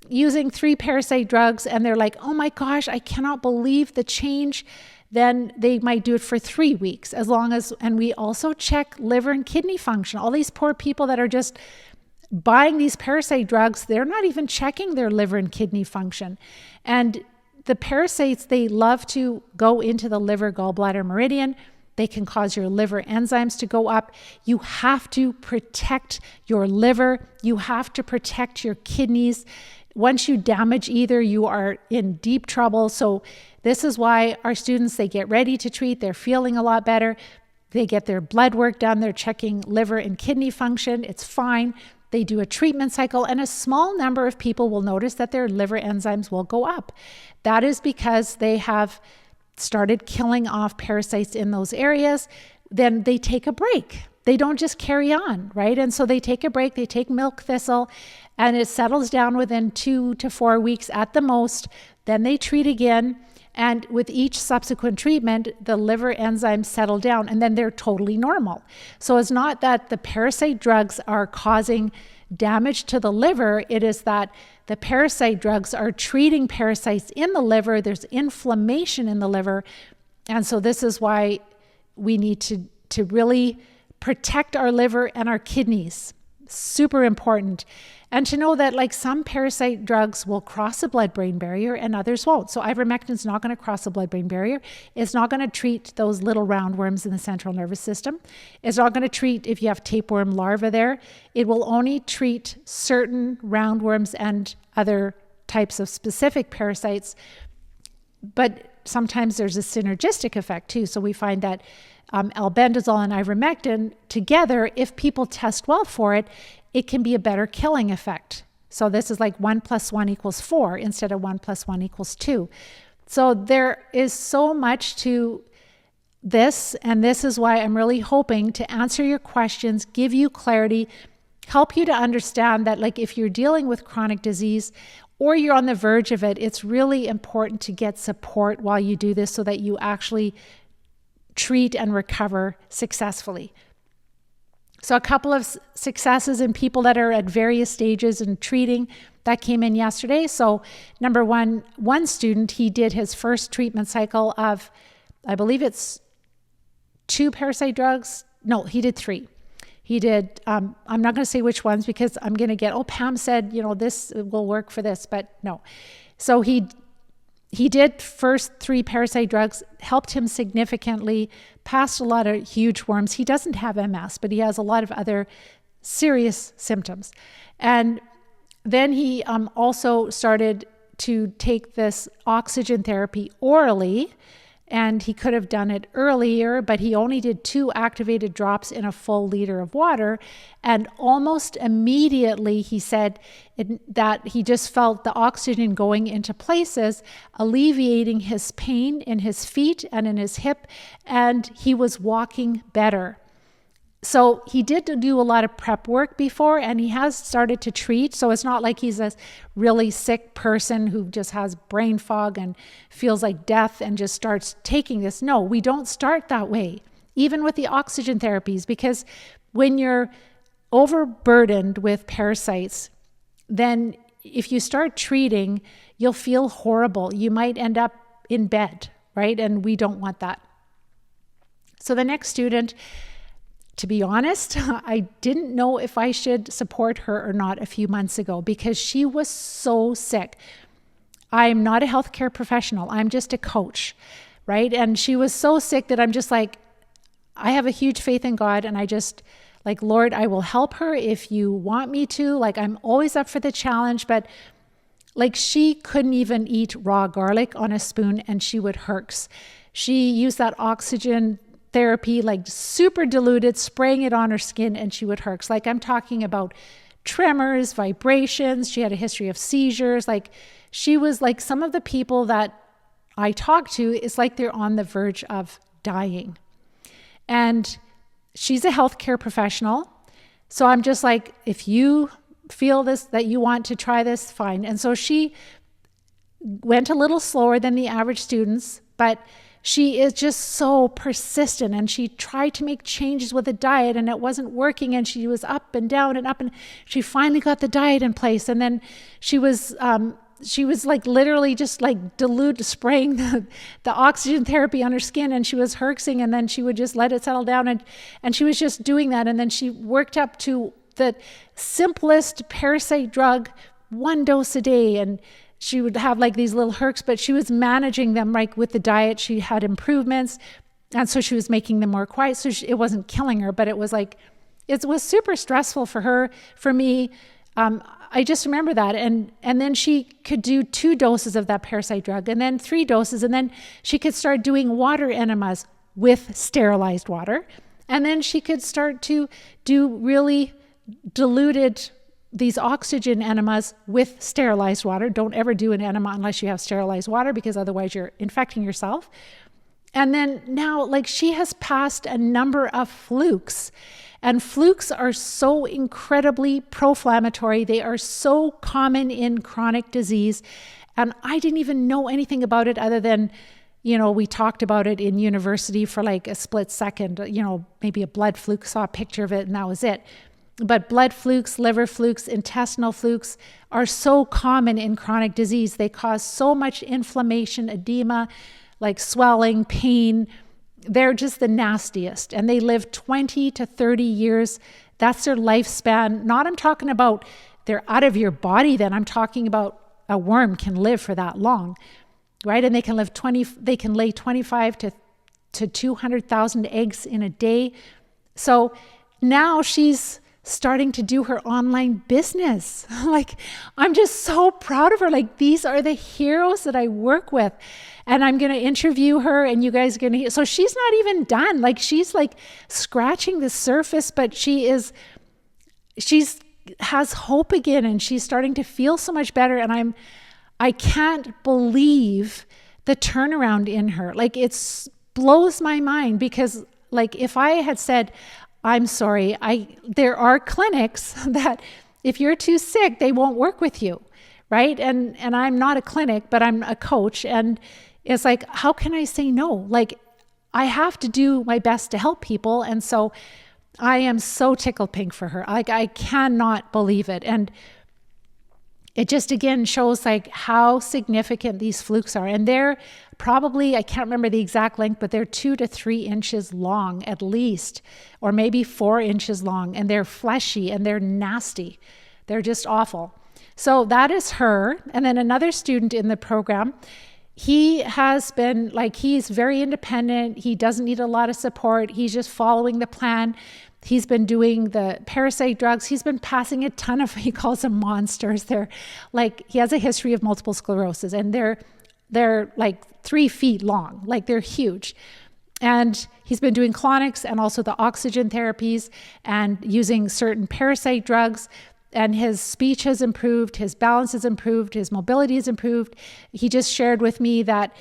using 3 parasite drugs and they're like, oh my gosh, I cannot believe the change, then they might do it for 3 weeks, and we also check liver and kidney function. All these poor people that are just buying these parasite drugs, they're not even checking their liver and kidney function. And the parasites, they love to go into the liver gallbladder meridian. They can cause your liver enzymes to go up. You have to protect your liver. You have to protect your kidneys. Once you damage either, you are in deep trouble. So this is why our students, they get ready to treat. They're feeling a lot better. They get their blood work done. They're checking liver and kidney function. It's fine. They do a treatment cycle, and a small number of people will notice that their liver enzymes will go up. That is because they have started killing off parasites in those areas. Then they take a break. They don't just carry on, right? And so they take a break, they take milk thistle, and it settles down within 2 to 4 weeks at the most. Then they treat again. And with each subsequent treatment, the liver enzymes settle down and then they're totally normal. So it's not that the parasite drugs are causing damage to the liver. It is that the parasite drugs are treating parasites in the liver. There's inflammation in the liver. And so this is why we need to really protect our liver and our kidneys. Super important. And to know that like some parasite drugs will cross the blood-brain barrier and others won't. So ivermectin is not going to cross the blood-brain barrier. It's not going to treat those little roundworms in the central nervous system. It's not going to treat if you have tapeworm larvae there. It will only treat certain roundworms and other types of specific parasites. But sometimes there's a synergistic effect too. So we find that albendazole and ivermectin together, if people test well for it, it can be a better killing effect. So this is like 1 + 1 = 4 instead of 1 + 1 = 2. So there is so much to this, and this is why I'm really hoping to answer your questions, give you clarity, help you to understand that like if you're dealing with chronic disease or you're on the verge of it, it's really important to get support while you do this so that you actually treat and recover successfully. So a couple of successes in people that are at various stages in treating that came in yesterday. So number one student, he did his first treatment cycle of, I believe it's 2 parasite drugs. No, he did 3. He did, I'm not going to say which ones because I'm going to get, Pam said, this will work for this, but no. So he did first 3 parasite drugs, helped him significantly, passed a lot of huge worms. He doesn't have MS, but he has a lot of other serious symptoms. And then he also started to take this oxygen therapy orally, and he could have done it earlier, but he only did 2 activated drops in a full liter of water. And almost immediately he said that he just felt the oxygen going into places, alleviating his pain in his feet and in his hip, and he was walking better. So he did do a lot of prep work before, and he has started to treat. So it's not like he's a really sick person who just has brain fog and feels like death and just starts taking this. No, we don't start that way, even with the oxygen therapies, because when you're overburdened with parasites, then if you start treating, you'll feel horrible. You might end up in bed, right? And we don't want that. So the next student, to be honest, I didn't know if I should support her or not a few months ago because she was so sick. I'm not a healthcare professional. I'm just a coach, right? And she was so sick that I'm just like, I have a huge faith in God, and I just like, Lord, I will help her if you want me to. Like, I'm always up for the challenge, but like she couldn't even eat raw garlic on a spoon and she would herx. She used that oxygen therapy, like super diluted, spraying it on her skin, and she would herx. Like I'm talking about tremors, vibrations. She had a history of seizures. Like she was like some of the people that I talk to, it's like they're on the verge of dying. And she's a healthcare professional. So I'm just like, if you feel this, that you want to try this, fine. And so she went a little slower than the average students, but she is just so persistent, and she tried to make changes with the diet and it wasn't working, and she was up and down and up, and she finally got the diet in place. And then she was like literally just like spraying the oxygen therapy on her skin, and she was herxing, and then she would just let it settle down, and she was just doing that. And then she worked up to the simplest parasite drug, 1 dose a day, and she would have like these little hercs, but she was managing them like with the diet. She had improvements, and so she was making them more quiet. So it wasn't killing her, but it was like, it was super stressful for her, for me. I just remember that. And then she could do 2 doses of that parasite drug, and then 3 doses. And then she could start doing water enemas with sterilized water. And then she could start to do really diluted these oxygen enemas with sterilized water. Don't ever do an enema unless you have sterilized water, because otherwise you're infecting yourself. And then now, like, she has passed a number of flukes, and flukes are so incredibly pro-inflammatory. They are so common in chronic disease. And I didn't even know anything about it other than, we talked about it in university for like a split second, maybe a blood fluke, saw a picture of it, and that was it. But blood flukes, liver flukes, intestinal flukes are so common in chronic disease. They cause so much inflammation, edema, like swelling, pain. They're just the nastiest. And they live 20 to 30 years. That's their lifespan. I'm talking about they're out of your body then. I'm talking about a worm can live for that long, right? And they can lay 25 to 200,000 eggs in a day. So now she's starting to do her online business. Like, I'm just so proud of her. Like, these are the heroes that I work with, and I'm going to interview her, and you guys are going to hear. So she's not even done. Like, she's like scratching the surface, but she's has hope again, and she's starting to feel so much better. And I can't believe the turnaround in her. Like, it blows my mind, because like, if I had said, I'm sorry, there are clinics that if you're too sick, they won't work with you, right? And I'm not a clinic, but I'm a coach. And it's like, how can I say no? Like, I have to do my best to help people. And so I am so tickled pink for her. Like, I cannot believe it. And it just, again, shows like how significant these flukes are. And they're probably, I can't remember the exact length, but they're 2 to 3 inches long at least, or maybe 4 inches long. And they're fleshy and they're nasty. They're just awful. So that is her. And then another student in the program, he has been like, he's very independent. He doesn't need a lot of support. He's just following the plan. He's been doing the parasite drugs. He's been passing a ton of, he calls them monsters. They're like, he has a history of multiple sclerosis, and they're like 3 feet long, like they're huge. And he's been doing clonics and also the oxygen therapies and using certain parasite drugs. And his speech has improved, his balance has improved, his mobility has improved. He just shared with me that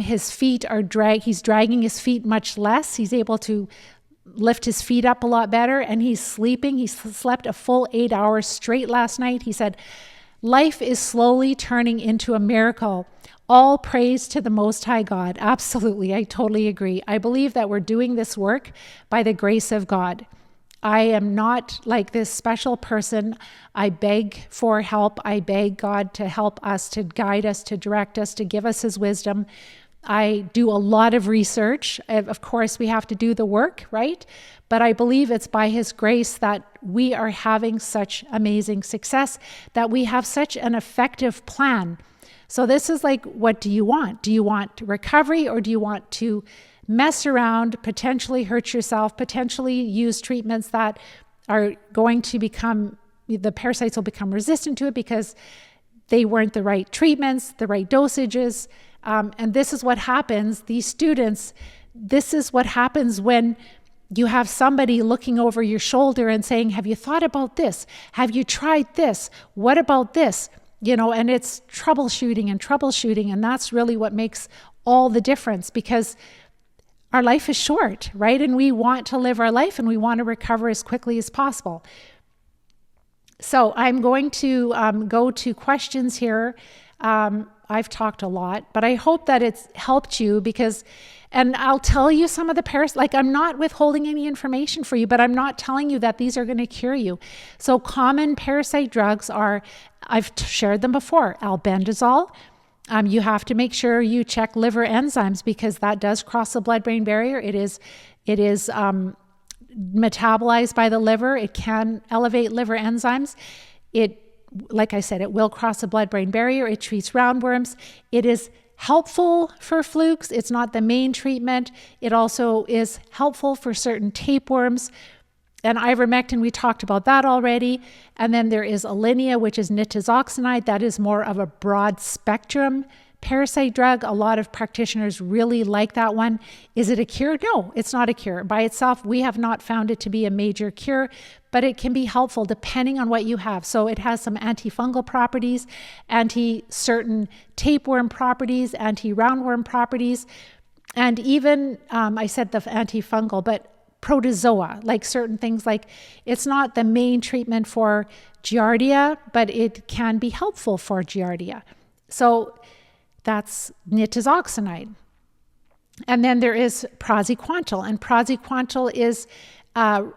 his feet are he's dragging his feet much less. He's able to lift his feet up a lot better, and he's sleeping. He slept a full 8 hours straight last night. He said, life is slowly turning into a miracle. All praise to the Most High God. Absolutely. I totally agree. I believe that we're doing this work by the grace of God. I am not like this special person. I beg for help. I beg God to help us, to guide us, to direct us, to give us his wisdom. I do a lot of research. Of course, we have to do the work, right? But I believe it's by his grace that we are having such amazing success, that we have such an effective plan. So this is like, what do you want? Do you want recovery, or do you want to mess around, potentially hurt yourself, potentially use treatments that are going to become, the parasites will become resistant to it because they weren't the right treatments, the right dosages. And this is what happens, these students, this is what happens when you have somebody looking over your shoulder and saying, have you thought about this? Have you tried this? What about this? And it's troubleshooting. And that's really what makes all the difference, because our life is short, right? And we want to live our life and we want to recover as quickly as possible. So I'm going to go to questions here. I've talked a lot, but I hope that it's helped you and I'll tell you some of the parasites, like I'm not withholding any information for you, but I'm not telling you that these are going to cure you. So common parasite drugs are, I've shared them before, albendazole. You have to make sure you check liver enzymes because that does cross the blood-brain barrier. It is metabolized by the liver. It can elevate liver enzymes. Like I said, it will cross the blood-brain barrier. It treats roundworms. It is helpful for flukes. It's not the main treatment. It also is helpful for certain tapeworms. And ivermectin, we talked about that already. And then there is Alinea, which is nitazoxanide. That is more of a broad spectrum parasite drug. A lot of practitioners really like that one. Is it a cure? No, it's not a cure. By itself, we have not found it to be a major cure, but it can be helpful depending on what you have. So it has some antifungal properties, anti-certain tapeworm properties, anti-roundworm properties, and even, I said the antifungal, but protozoa, like certain things, like it's not the main treatment for Giardia, but it can be helpful for Giardia. So that's nitazoxanide. And then there is praziquantel, and praziquantel is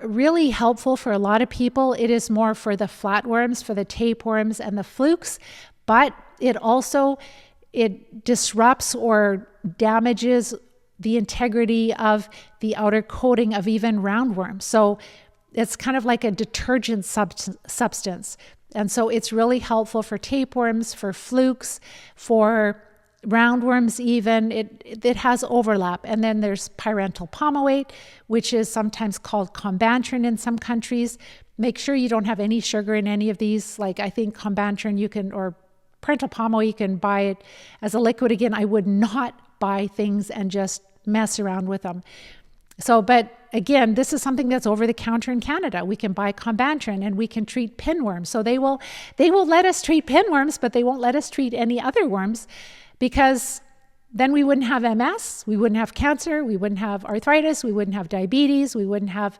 really helpful for a lot of people. It is more for the flatworms, for the tapeworms and the flukes, but it disrupts or damages the integrity of the outer coating of even roundworms. So it's kind of like a detergent substance. And so it's really helpful for tapeworms, for flukes, for roundworms even. It has overlap. And then there's pyrantel palmate, which is sometimes called combantrin in some countries. Make sure you don't have any sugar in any of these. Like I think combantrin or pyrantel palmate, you can buy it as a liquid. Again, I would not buy things and just mess around with them. So, but again, this is something that's over the counter in Canada. We can buy combantrin and we can treat pinworms. So they will let us treat pinworms, but they won't let us treat any other worms, because then we wouldn't have MS, we wouldn't have cancer, we wouldn't have arthritis, we wouldn't have diabetes, we wouldn't have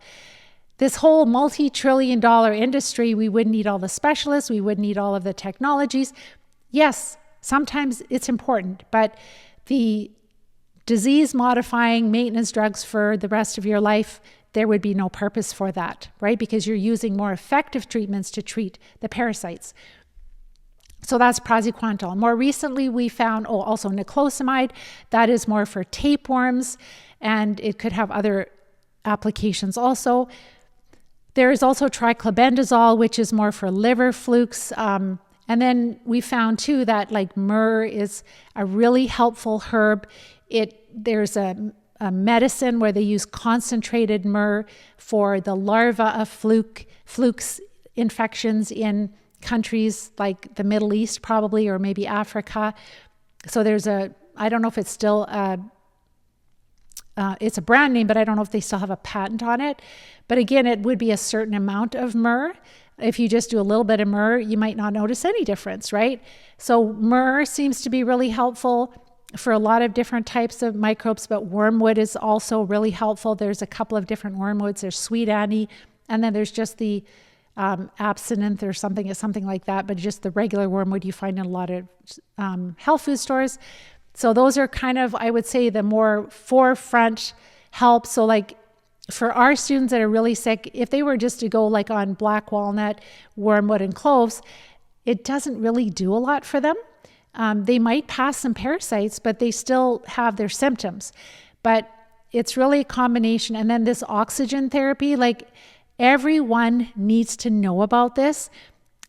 this whole multi-trillion-dollar industry. We wouldn't need all the specialists, we wouldn't need all of the technologies. Yes, sometimes it's important, but the disease-modifying maintenance drugs for the rest of your life, there would be no purpose for that, right? Because you're using more effective treatments to treat the parasites. So that's praziquantel. More recently, we found, also niclosamide. That is more for tapeworms, and it could have other applications also. There is also triclobendazole, which is more for liver flukes. And then we found too that like myrrh is a really helpful herb. There's a medicine where they use concentrated myrrh for the larva of flukes infections in countries like the Middle East probably, or maybe Africa. So I don't know if it's still, it's a brand name, but I don't know if they still have a patent on it. But again, it would be a certain amount of myrrh. If you just do a little bit of myrrh, you might not notice any difference, right? So myrrh seems to be really helpful for a lot of different types of microbes, but wormwood is also really helpful. There's a couple of different wormwoods. There's sweet anise, and then there's just the absinthe or something like that, but just the regular wormwood you find in a lot of health food stores. So those are kind of, I would say, the more forefront help. So like for our students that are really sick, if they were just to go like on black walnut, wormwood, and cloves, it doesn't really do a lot for them. They might pass some parasites, but they still have their symptoms. But it's really a combination. And then this oxygen therapy, like everyone needs to know about this.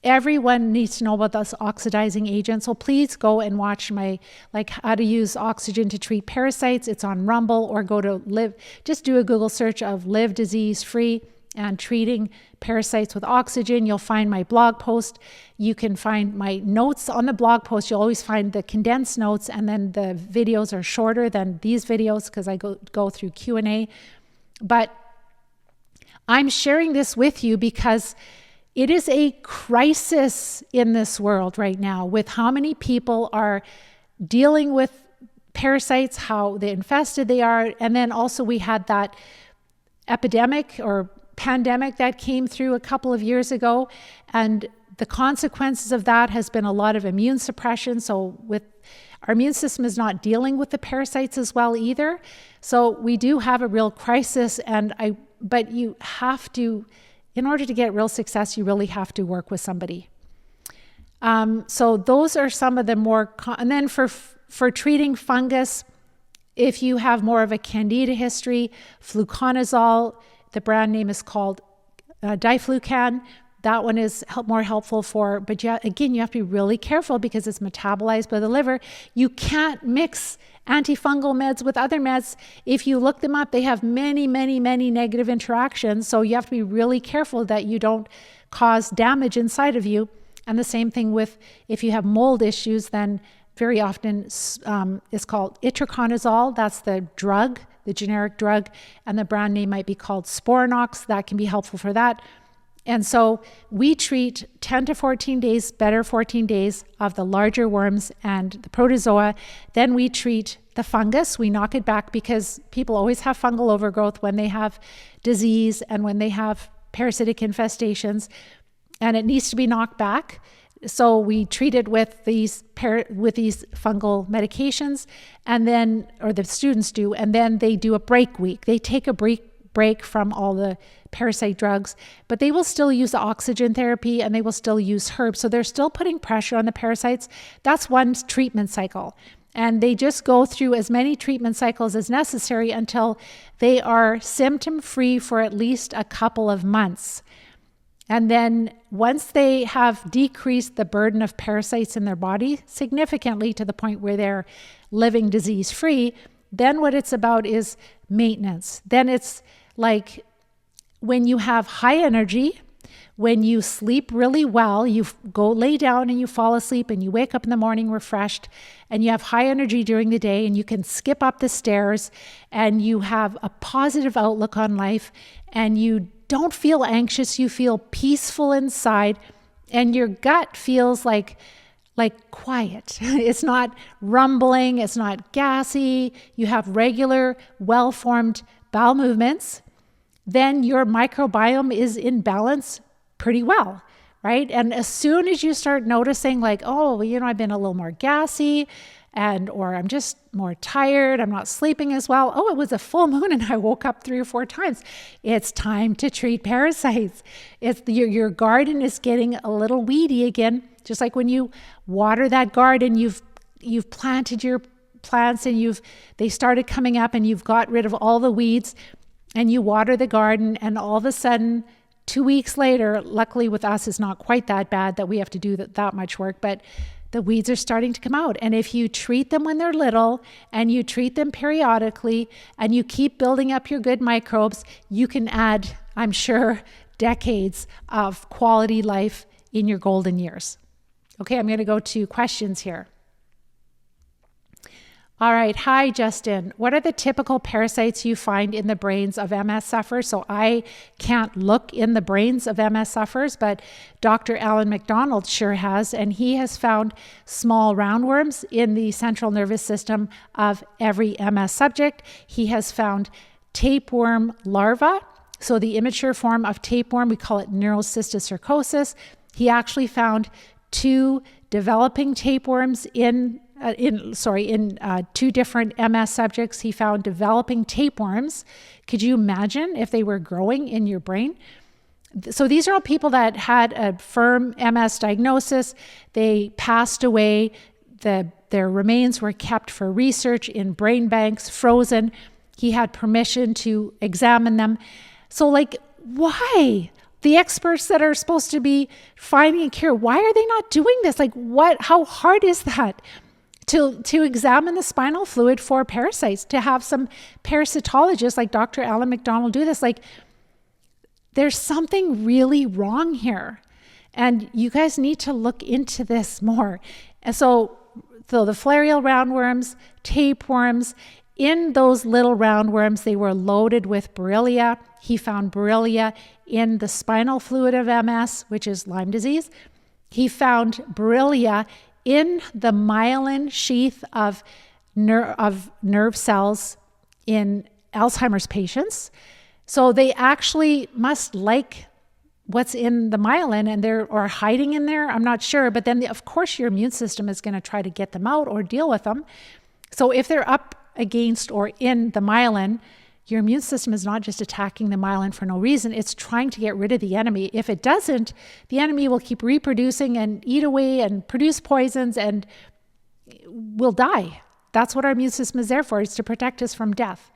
Everyone needs to know about this oxidizing agent. So please go and watch my, like how to use oxygen to treat parasites. It's on Rumble, or go to just do a Google search of Live Disease Free and treating parasites with oxygen. You'll find my blog post. You can find my notes on the blog post. You'll always find the condensed notes, and then the videos are shorter than these videos because I go through Q&A. But I'm sharing this with you because it is a crisis in this world right now with how many people are dealing with parasites, how they infested they are. And then also we had that epidemic or pandemic that came through a couple of years ago. And the consequences of that has been a lot of immune suppression. So with our immune system is not dealing with the parasites as well either. So we do have a real crisis. But you have to, in order to get real success, you really have to work with somebody. So those are some of the more, and then for treating fungus, if you have more of a candida history, fluconazole, the brand name is called diflucan. That one is more helpful for, but again, you have to be really careful because it's metabolized by the liver. You can't mix antifungal meds with other meds. If you look them up, they have many, many, many negative interactions. So you have to be really careful that you don't cause damage inside of you. And the same thing with if you have mold issues, then very often it's called itraconazole. That's the drug, the generic drug, and the brand name might be called Sporanox. That can be helpful for that. And so we treat 10 to 14 days, better 14 days of the larger worms and the protozoa. Then we treat the fungus. We knock it back because people always have fungal overgrowth when they have disease and when they have parasitic infestations, and it needs to be knocked back. So we treat it with these fungal medications, and then, or the students do, and then they do a break week. They take a break from all the parasite drugs, but they will still use the oxygen therapy and they will still use herbs. So they're still putting pressure on the parasites. That's one treatment cycle. And they just go through as many treatment cycles as necessary until they are symptom-free for at least a couple of months. And then once they have decreased the burden of parasites in their body significantly to the point where they're living disease-free, then what it's about is maintenance. Then it's like when you have high energy, when you sleep really well, you go lay down and you fall asleep and you wake up in the morning refreshed and you have high energy during the day and you can skip up the stairs and you have a positive outlook on life and you don't feel anxious, you feel peaceful inside and your gut feels like quiet. It's not rumbling, it's not gassy, you have regular, well-formed bowel movements, then your microbiome is in balance pretty well, right? And as soon as you start noticing like, oh, I've been a little more gassy or I'm just more tired, I'm not sleeping as well. Oh, it was a full moon and I woke up 3 or 4 times. It's time to treat parasites. Your garden is getting a little weedy again, just like when you water that garden, you've planted your plants and they started coming up and you've got rid of all the weeds and you water the garden and all of a sudden 2 weeks later, luckily with us it's not quite that bad that we have to do that much work, but the weeds are starting to come out. And if you treat them when they're little and you treat them periodically and you keep building up your good microbes, you can add, I'm sure, decades of quality life in your golden years. Okay, I'm going to go to questions here. All right. Hi, Justin. What are the typical parasites you find in the brains of MS sufferers? So I can't look in the brains of MS sufferers, but Dr. Alan McDonald sure has, and he has found small roundworms in the central nervous system of every MS subject. He has found tapeworm larvae. So the immature form of tapeworm, we call it neurocysticercosis. He actually found 2 developing tapeworms in 2 different MS subjects. He found developing tapeworms. Could you imagine if they were growing in your brain? So these are all people that had a firm MS diagnosis. They passed away. Their remains were kept for research in brain banks, frozen. He had permission to examine them. So why? The experts that are supposed to be finding a cure, why are they not doing this? How hard is that? To examine the spinal fluid for parasites, to have some parasitologists like Dr. Alan McDonald do this. There's something really wrong here. And you guys need to look into this more. And so the filarial roundworms, tapeworms, in those little roundworms, they were loaded with Borrelia. He found Borrelia in the spinal fluid of MS, which is Lyme disease. He found Borrelia in the myelin sheath of nerve cells in Alzheimer's patients. So they actually must like what's in the myelin and or hiding in there. I'm not sure. But then, of course, your immune system is going to try to get them out or deal with them. So if they're up against or in the myelin, your immune system is not just attacking the myelin for no reason. It's trying to get rid of the enemy. If it doesn't, the enemy will keep reproducing and eat away and produce poisons and will die. That's what our immune system is there for. It's to protect us from death.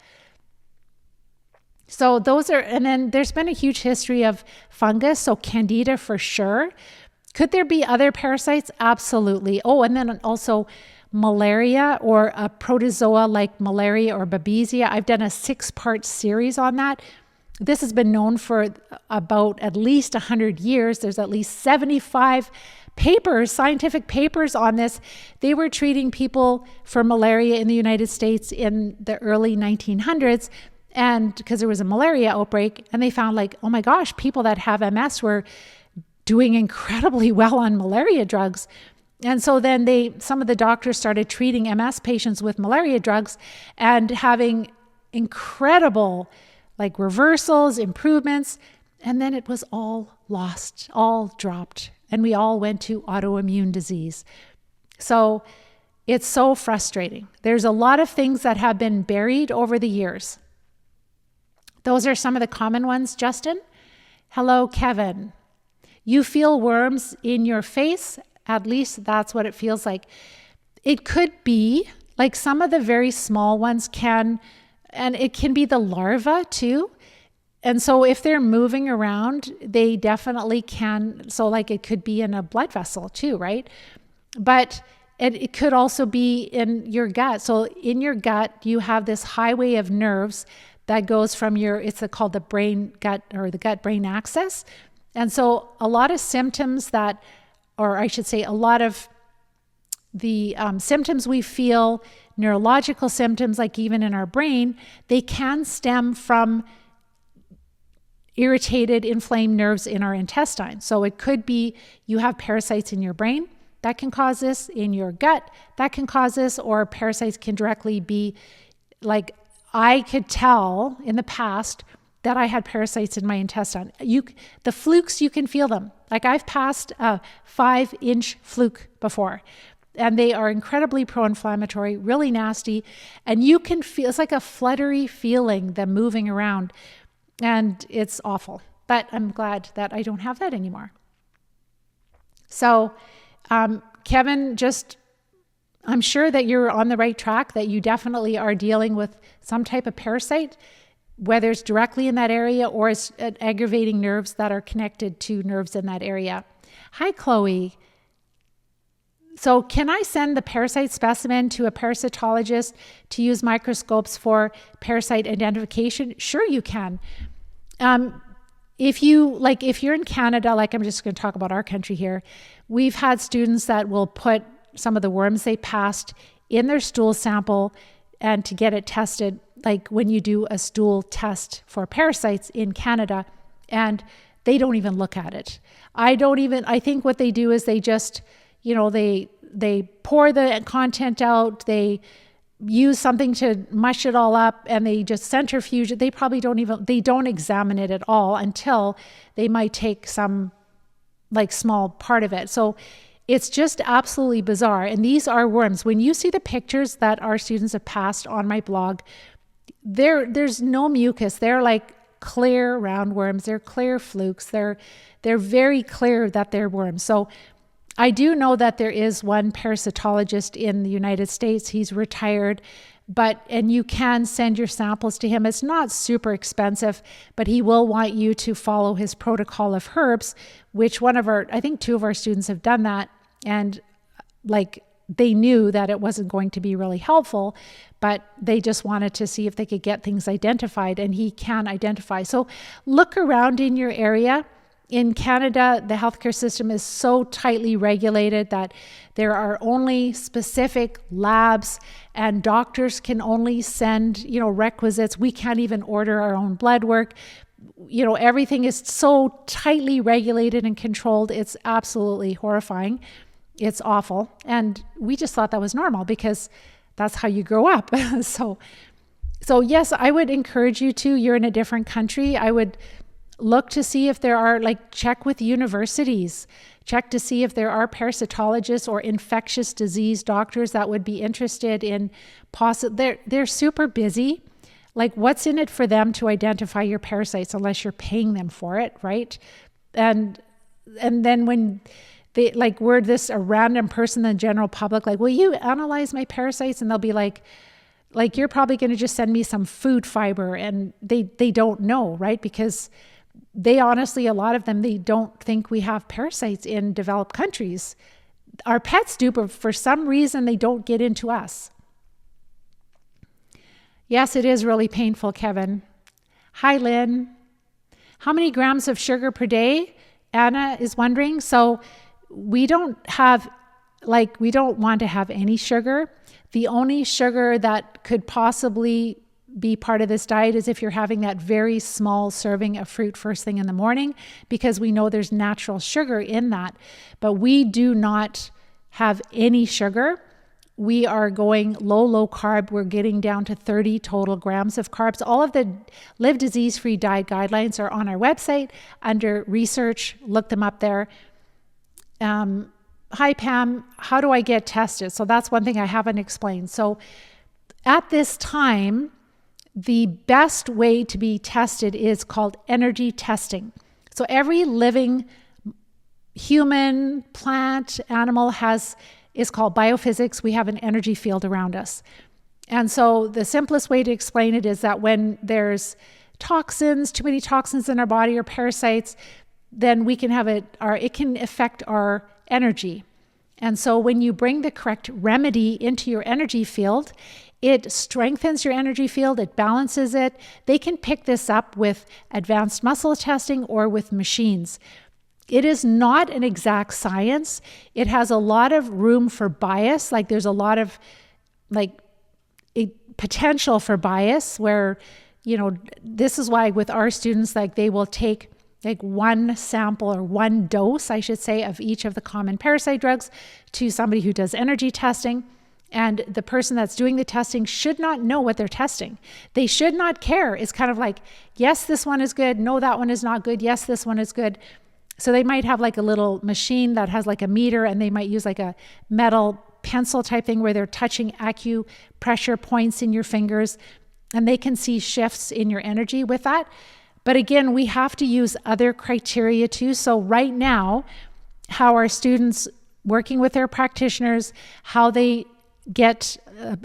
So those are, and then there's been a huge history of fungus, so Candida for sure. Could there be other parasites? Absolutely. Oh, and then also malaria or a protozoa like malaria or babesia. I've done a 6-part series on that. This has been known for about at least 100 years. There's at least 75 papers, scientific papers on this. They were treating people for malaria in the United States in the early 1900s. And because there was a malaria outbreak, and they found like, oh my gosh, people that have MS were doing incredibly well on malaria drugs. And so then some of the doctors started treating MS patients with malaria drugs and having incredible like reversals, improvements. And then it was all lost, all dropped. And we all went to autoimmune disease. So it's so frustrating. There's a lot of things that have been buried over the years. Those are some of the common ones, Justin. Hello, Kevin. You feel worms in your face? At least that's what it feels like. It could be, like some of the very small ones can, and it can be the larva too. And so if they're moving around, they definitely can. So like it could be in a blood vessel too, right? But it could also be in your gut. So in your gut, you have this highway of nerves that goes from it's called the brain gut or the gut brain axis. And so a lot of symptoms or I should say a lot of the symptoms we feel, neurological symptoms, like even in our brain, they can stem from irritated, inflamed nerves in our intestine. So it could be you have parasites in your brain that can cause this, in your gut that can cause this, or parasites can directly be like, I could tell in the past that I had parasites in my intestine. The flukes, you can feel them. Like I've passed a 5-inch fluke before, and they are incredibly pro-inflammatory, really nasty. And you can feel, it's like a fluttery feeling, them moving around, and it's awful. But I'm glad that I don't have that anymore. So, Kevin, I'm sure that you're on the right track, that you definitely are dealing with some type of parasite, whether it's directly in that area or it's aggravating nerves that are connected to nerves in that area. Hi, Chloe. So can I send the parasite specimen to a parasitologist to use microscopes for parasite identification? Sure, you can. If you're in Canada, like I'm just going to talk about our country here, we've had students that will put some of the worms they passed in their stool sample and to get it tested, like when you do a stool test for parasites in Canada, and they don't even look at it. I think what they do is they just, they pour the content out, they use something to mush it all up, and they just centrifuge it. They probably don't examine it at all until they might take some like small part of it. So it's just absolutely bizarre. And these are worms. When you see the pictures that our students have passed on my blog, there's no mucus. They're like clear roundworms. They're clear flukes. They're very clear that they're worms. So I do know that there is one parasitologist in the United States. He's retired, and you can send your samples to him. It's not super expensive, but he will want you to follow his protocol of herbs, which I think 2 of our students have done that. And like they knew that it wasn't going to be really helpful, but they just wanted to see if they could get things identified, and he can identify. So look around in your area. In Canada, the healthcare system is so tightly regulated that there are only specific labs, and doctors can only send, requisites. We can't even order our own blood work. Everything is so tightly regulated and controlled. It's absolutely horrifying. It's awful. And we just thought that was normal because that's how you grow up. So yes, I would encourage you to. You're in a different country. I would look to see if there are, check with universities. Check to see if there are parasitologists or infectious disease doctors that would be interested in they're super busy. What's in it for them to identify your parasites unless you're paying them for it, right? And then when they we're a random person in the general public, will you analyze my parasites? And they'll be like you're probably going to just send me some food fiber, and they don't know, right? Because they honestly, a lot of them, they don't think we have parasites in developed countries. Our pets do, but for some reason they don't get into us. Yes, it is really painful, Kevin. Hi, Lynn. How many grams of sugar per day? Anna is wondering. So we don't want to have any sugar. The only sugar that could possibly be part of this diet is if you're having that very small serving of fruit first thing in the morning, because we know there's natural sugar in that. But we do not have any sugar. We are going low carb. We're getting down to 30 total grams of carbs. All of the Live Disease-Free Diet guidelines are on our website under research. Look them up there. Hi, Pam. How do I get tested? So that's one thing I haven't explained. So at this time, the best way to be tested is called energy testing. So every living human, plant, animal is called biophysics. We have an energy field around us. And so the simplest way to explain it is that when there's toxins, too many toxins in our body or parasites, then we can have it can affect our energy. And so when you bring the correct remedy into your energy field, it strengthens your energy field, it balances it. They can pick this up with advanced muscle testing or with machines. It is not an exact science. It has a lot of room for bias. There's a lot of potential for bias where, this is why with our students, they will take one sample or one dose, I should say, of each of the common parasite drugs to somebody who does energy testing. And the person that's doing the testing should not know what they're testing. They should not care. It's kind of yes, this one is good. No, that one is not good. Yes, this one is good. So they might have a little machine that has a meter, and they might use a metal pencil type thing where they're touching acupressure points in your fingers, and they can see shifts in your energy with that. But again, we have to use other criteria too. So right now, how our students working with their practitioners, how they get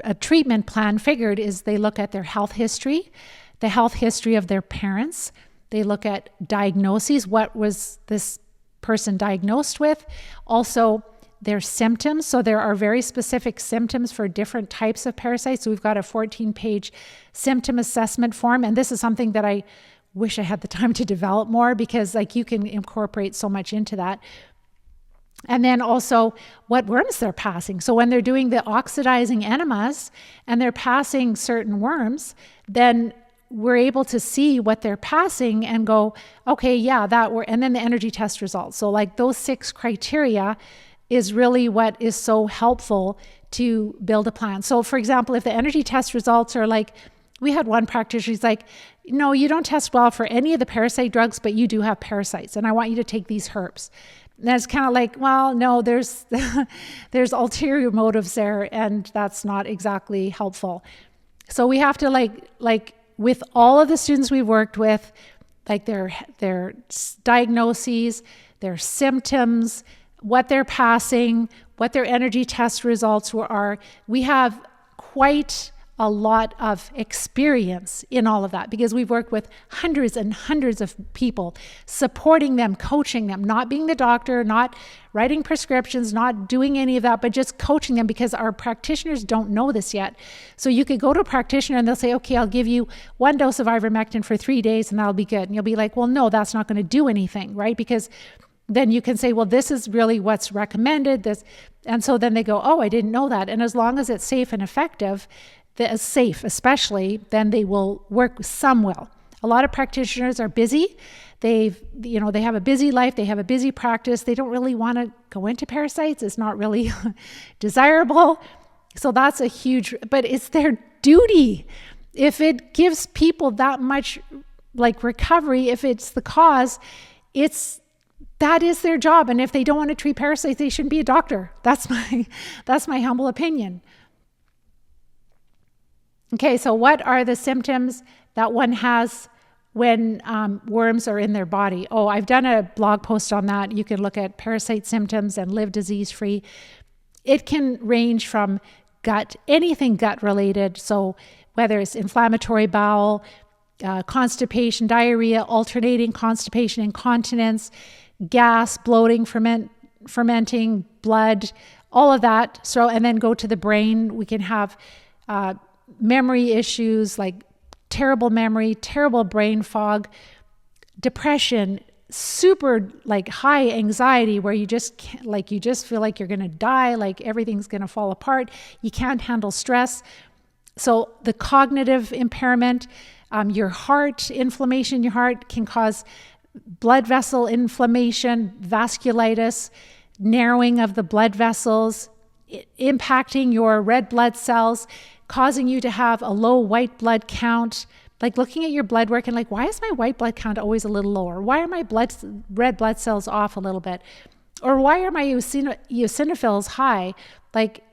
a treatment plan figured is they look at their health history, the health history of their parents. They look at diagnoses. What was this person diagnosed with? Also, their symptoms. So there are very specific symptoms for different types of parasites. So we've got a 14-page symptom assessment form. And this is something that I wish I had the time to develop more, because you can incorporate so much into that. And then also what worms they're passing. So when they're doing the oxidizing enemas and they're passing certain worms, then we're able to see what they're passing and go, okay, yeah, and then the energy test results. So those 6 criteria is really what is so helpful to build a plan. So for example, if the energy test results are we had one practitioner, he's no, you don't test well for any of the parasite drugs, but you do have parasites, and I want you to take these herbs. And that's kind of well, no, there's ulterior motives there, and that's not exactly helpful. So we have to with all of the students we've worked with, their diagnoses, their symptoms, what they're passing, what their energy test results are, we have quite a lot of experience in all of that, because we've worked with hundreds and hundreds of people, supporting them, coaching them, not being the doctor, not writing prescriptions, not doing any of that, but just coaching them, because our practitioners don't know this yet. So you could go to a practitioner and they'll say, okay, I'll give you 1 dose of ivermectin for 3 days and that'll be good. And you'll be well, no, that's not going to do anything, right? Because then you can say, well, this is really what's recommended. And so then they go, oh, I didn't know that. And as long as it's safe and effective, safe especially, then they will work. Some will. A lot of practitioners are busy. They have a busy life. They have a busy practice. They don't really want to go into parasites. It's not really desirable. So that's a huge, but it's their duty. If it gives people that much like recovery, if it's the cause, that is their job. And if they don't want to treat parasites, they shouldn't be a doctor. That's my humble opinion. Okay, so what are the symptoms that one has when worms are in their body? Oh, I've done a blog post on that. You can look at parasite symptoms and live disease-free. It can range from anything gut related. So whether it's inflammatory bowel, constipation, diarrhea, alternating constipation, incontinence, gas, bloating, fermenting, blood, all of that. So, and then go to the brain. We can have memory issues like terrible memory, terrible brain fog, depression, super like high anxiety where you just feel like you're going to die, like everything's going to fall apart. You can't handle stress. So the cognitive impairment, your heart inflammation, your heart can cause blood vessel inflammation, vasculitis, narrowing of the blood vessels, impacting your red blood cells, causing you to have a low white blood count, like looking at your blood work and like, why is my white blood count always a little lower? Why are my red blood cells off a little bit? Or why are my eosinophils high? Like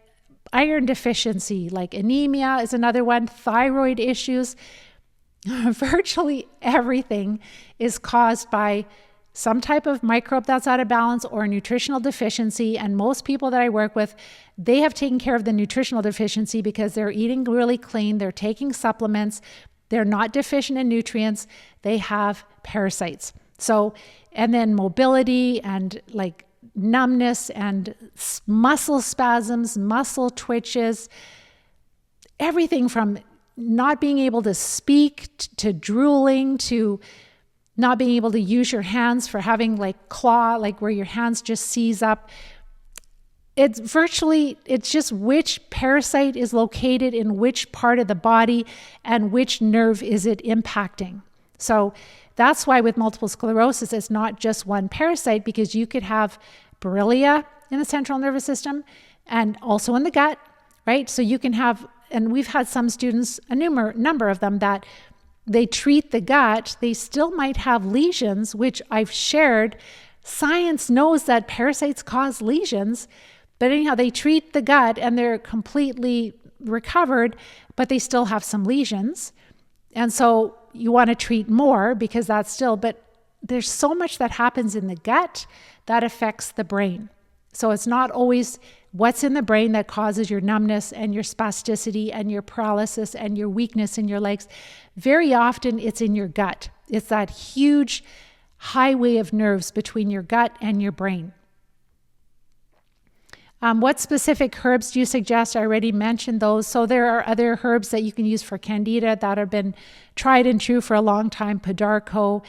iron deficiency, like anemia is another one, thyroid issues. Virtually everything is caused by some type of microbe that's out of balance or a nutritional deficiency. And most people that I work with, they have taken care of the nutritional deficiency because they're eating really clean, they're taking supplements, they're not deficient in nutrients, they have parasites. So, and then mobility and like numbness and muscle spasms, muscle twitches, everything from not being able to speak to drooling to not being able to use your hands for having like claw, like where your hands just seize up. It's just which parasite is located in which part of the body and which nerve is it impacting. So that's why with multiple sclerosis, it's not just one parasite, because you could have Borrelia in the central nervous system and also in the gut, right? So you can have, and we've had some students, a number of them, that they treat the gut, they still might have lesions, which I've shared. Science knows that parasites cause lesions, but anyhow, they treat the gut and they're completely recovered, but they still have some lesions. And so you want to treat more because that's still, but there's so much that happens in the gut that affects the brain. So it's not always what's in the brain that causes your numbness and your spasticity and your paralysis and your weakness in your legs. Very often it's in your gut. It's that huge highway of nerves between your gut and your brain. What specific herbs do you suggest? I already mentioned those. So there are other herbs that you can use for candida that have been tried and true for a long time. Podarco,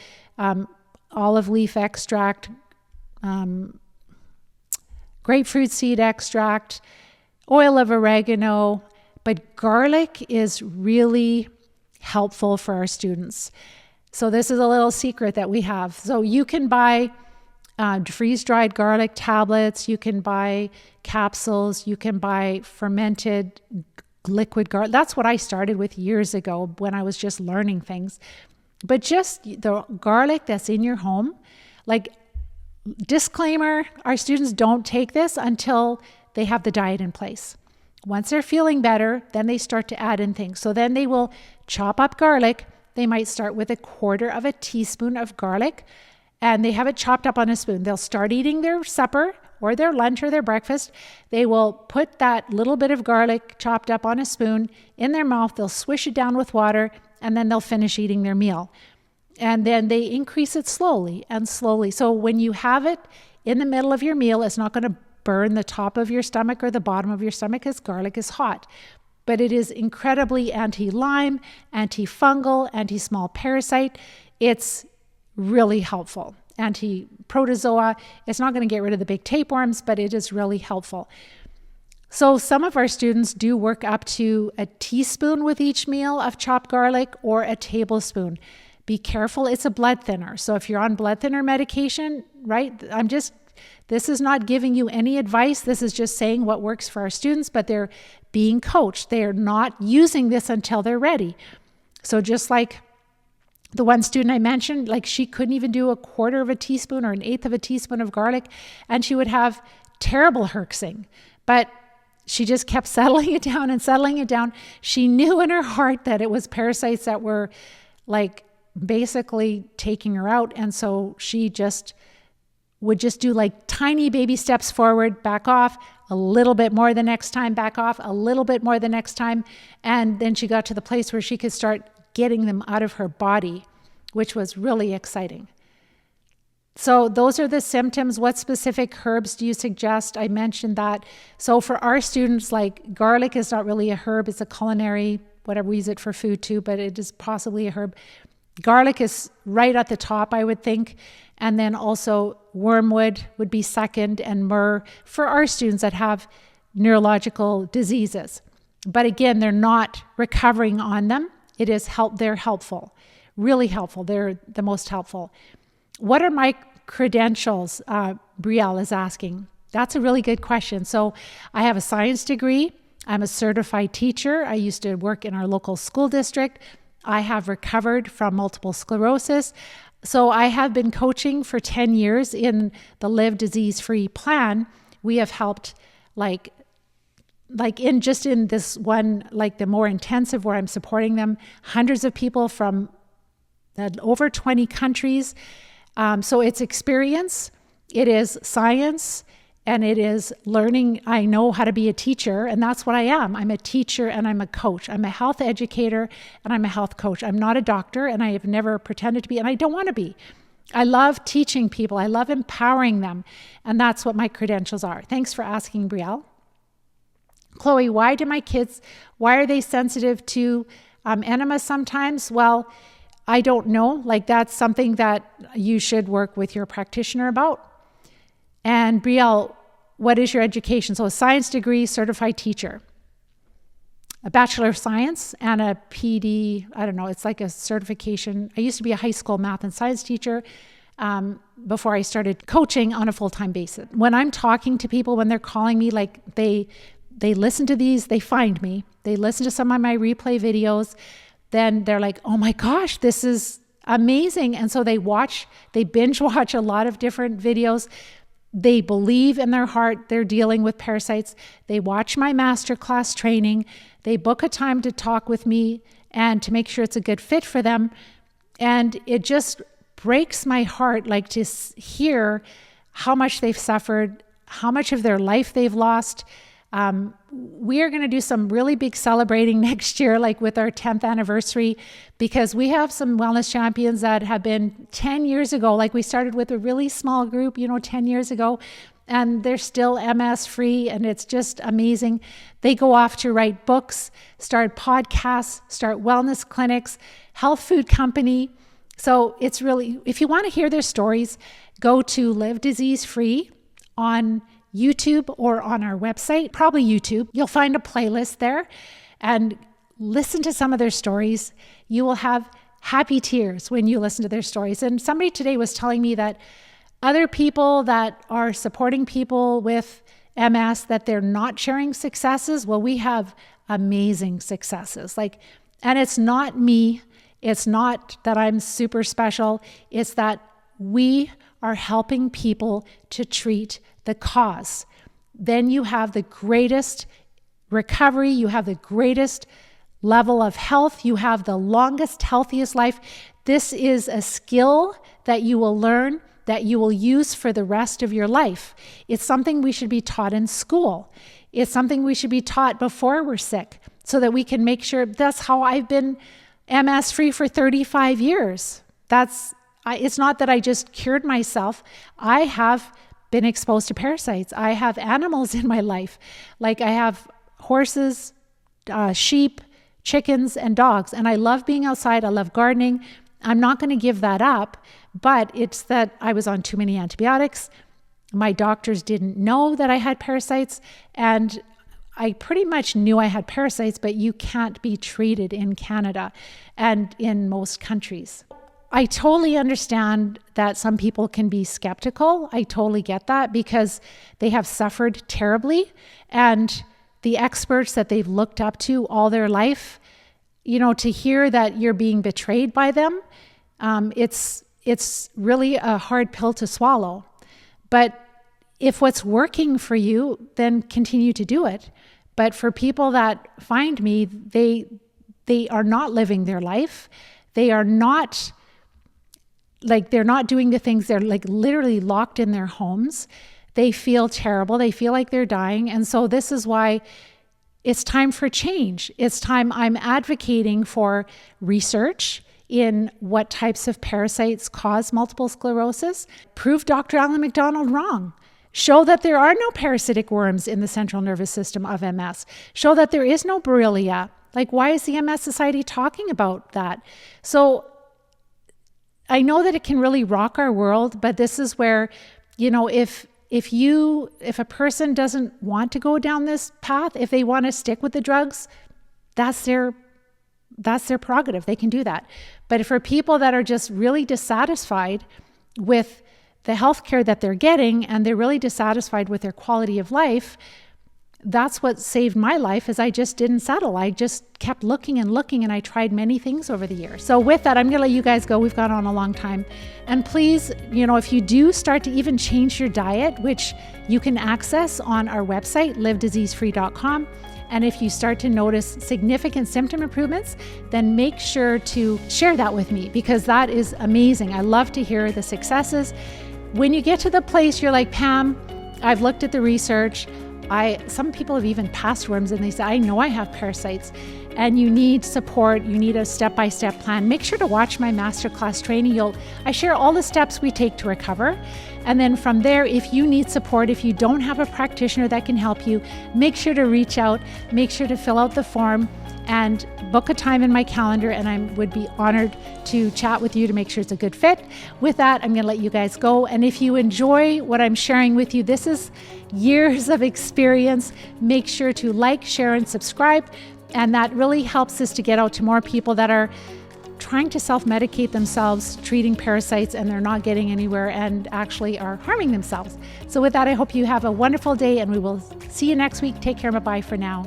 olive leaf extract, grapefruit seed extract, oil of oregano, but garlic is really helpful for our students. So this is a little secret that we have. So you can buy freeze-dried garlic tablets, you can buy capsules, you can buy fermented liquid garlic. That's what I started with years ago when I was just learning things. But just the garlic that's in your home, like, disclaimer, our students don't take this until they have the diet in place. Once they're feeling better, then they start to add in things. So then they will chop up garlic. They might start with 1/4 teaspoon of garlic, and they have it chopped up on a spoon. They'll start eating their supper or their lunch or their breakfast. They will put that little bit of garlic chopped up on a spoon in their mouth. They'll swish it down with water, and then they'll finish eating their meal. And then they increase it slowly and slowly. So when you have it in the middle of your meal, it's not going to burn the top of your stomach or the bottom of your stomach because garlic is hot. But it is incredibly anti-Lyme, antifungal, anti-small parasite. It's really helpful. Anti-protozoa. It's not going to get rid of the big tapeworms, but it is really helpful. So some of our students do work up to a teaspoon with each meal of chopped garlic or a tablespoon. Be careful, it's a blood thinner. So if you're on blood thinner medication, right, I'm just This is not giving you any advice. This is just saying what works for our students, but they're being coached. They are not using this until they're ready. So just like the one student I mentioned, like she couldn't even do a quarter of a teaspoon or an eighth of a teaspoon of garlic, and she would have terrible herxing. But she just kept settling it down and settling it down. She knew in her heart that it was parasites that were like basically taking her out. And so she would just do like tiny baby steps forward, back off, a little bit more the next time, back off, a little bit more the next time. And then she got to the place where she could start getting them out of her body, which was really exciting. So those are the symptoms. What specific herbs do you suggest? I mentioned that. So for our students, like garlic is not really a herb. It's a culinary, whatever, we use it for food too, but it is possibly a herb. Garlic is right at the top, I would think. And then also wormwood would be second, and myrrh for our students that have neurological diseases. But again, they're not recovering on them. It is they're helpful, really helpful. They're the most helpful. What are my credentials? Brielle is asking. That's a really good question. So I have a science degree. I'm a certified teacher. I used to work in our local school district. I have recovered from multiple sclerosis. So I have been coaching for 10 years in the Live Disease-Free plan. We have helped like in this one, like the more intensive where I'm supporting them, hundreds of people from over 20 countries. So it's experience, it is science, and it is learning. I know how to be a teacher, and that's what I am. I'm a teacher and I'm a coach. I'm a health educator and I'm a health coach. I'm not a doctor, and I have never pretended to be, and I don't want to be. I love teaching people. I love empowering them, and that's what my credentials are. Thanks for asking, Brielle. Chloe, why are they sensitive to enema sometimes? Well, I don't know. Like, that's something that you should work with your practitioner about. And Brielle, what is your education? So a science degree, certified teacher, a Bachelor of Science, and a PD, I don't know, it's like a certification. I used to be a high school math and science teacher before I started coaching on a full-time basis. When I'm talking to people, when they're calling me, like they listen to these, they find me, they listen to some of my replay videos, then they're like, oh my gosh, this is amazing. And so they binge watch a lot of different videos. They believe in their heart they're dealing with parasites. They watch my masterclass training. They book a time to talk with me and to make sure it's a good fit for them. And it just breaks my heart, like, to hear how much they've suffered, how much of their life they've lost. We are going to do some really big celebrating next year, like with our 10th anniversary, because we have some wellness champions that have been 10 years ago. Like, we started with a really small group, 10 years ago, and they're still MS free. And it's just amazing. They go off to write books, start podcasts, start wellness clinics, health food company. So it's really, if you want to hear their stories, go to Live Disease Free on YouTube or on our website, probably YouTube. You'll find a playlist there and listen to some of their stories. You will have happy tears when you listen to their stories. And somebody today was telling me that other people that are supporting people with MS, that they're not sharing successes. Well, we have amazing successes. And it's not me. It's not that I'm super special. It's that we are helping people to treat the cause. Then you have the greatest recovery. You have the greatest level of health. You have the longest, healthiest life. This is a skill that you will learn, that you will use for the rest of your life. It's something we should be taught in school. It's something we should be taught before we're sick, so that we can make sure. That's how I've been MS free for 35 years. It's not that I just cured myself. I have been exposed to parasites. I have animals in my life. Like, I have horses, sheep, chickens, and dogs. And I love being outside. I love gardening. I'm not going to give that up, but it's that I was on too many antibiotics. My doctors didn't know that I had parasites, and I pretty much knew I had parasites, but you can't be treated in Canada and in most countries. I totally understand that some people can be skeptical. I totally get that because they have suffered terribly, and the experts that they've looked up to all their life, to hear that you're being betrayed by them, it's really a hard pill to swallow. But if what's working for you, then continue to do it. But for people that find me, they are not living their life. They are not, they're not doing the things. They're literally locked in their homes. They feel terrible. They feel like they're dying. And so this is why it's time for change. It's time. I'm advocating for research in what types of parasites cause multiple sclerosis. Prove Dr. Alan MacDonald wrong. Show that there are no parasitic worms in the central nervous system of MS. Show that there is no Borrelia. Why is the MS Society talking about that? So I know that it can really rock our world, but this is where, if a person doesn't want to go down this path, if they want to stick with the drugs, that's their prerogative. They can do that. But for people that are just really dissatisfied with the healthcare that they're getting, and they're really dissatisfied with their quality of life, that's what saved my life, is I just didn't settle. I just kept looking and looking, and I tried many things over the years. So with that, I'm going to let you guys go. We've gone on a long time. And please, if you do start to even change your diet, which you can access on our website, livediseasefree.com, and if you start to notice significant symptom improvements, then make sure to share that with me, because that is amazing. I love to hear the successes. When you get to the place you're like, Pam, I've looked at the research. Some people have even passed worms, and they say, I know I have parasites, and you need support. You need a step-by-step plan. Make sure to watch my masterclass training. I share all the steps we take to recover. And then from there, if you need support, if you don't have a practitioner that can help you, make sure to reach out, make sure to fill out the form and book a time in my calendar, and I would be honored to chat with you to make sure it's a good fit. With that, I'm going to let you guys go. And if you enjoy what I'm sharing with you, this is years of experience. Make sure to like, share, and subscribe. And that really helps us to get out to more people that are trying to self-medicate themselves, treating parasites, and they're not getting anywhere and actually are harming themselves. So with that, I hope you have a wonderful day, and we will see you next week. Take care. Bye-bye for now.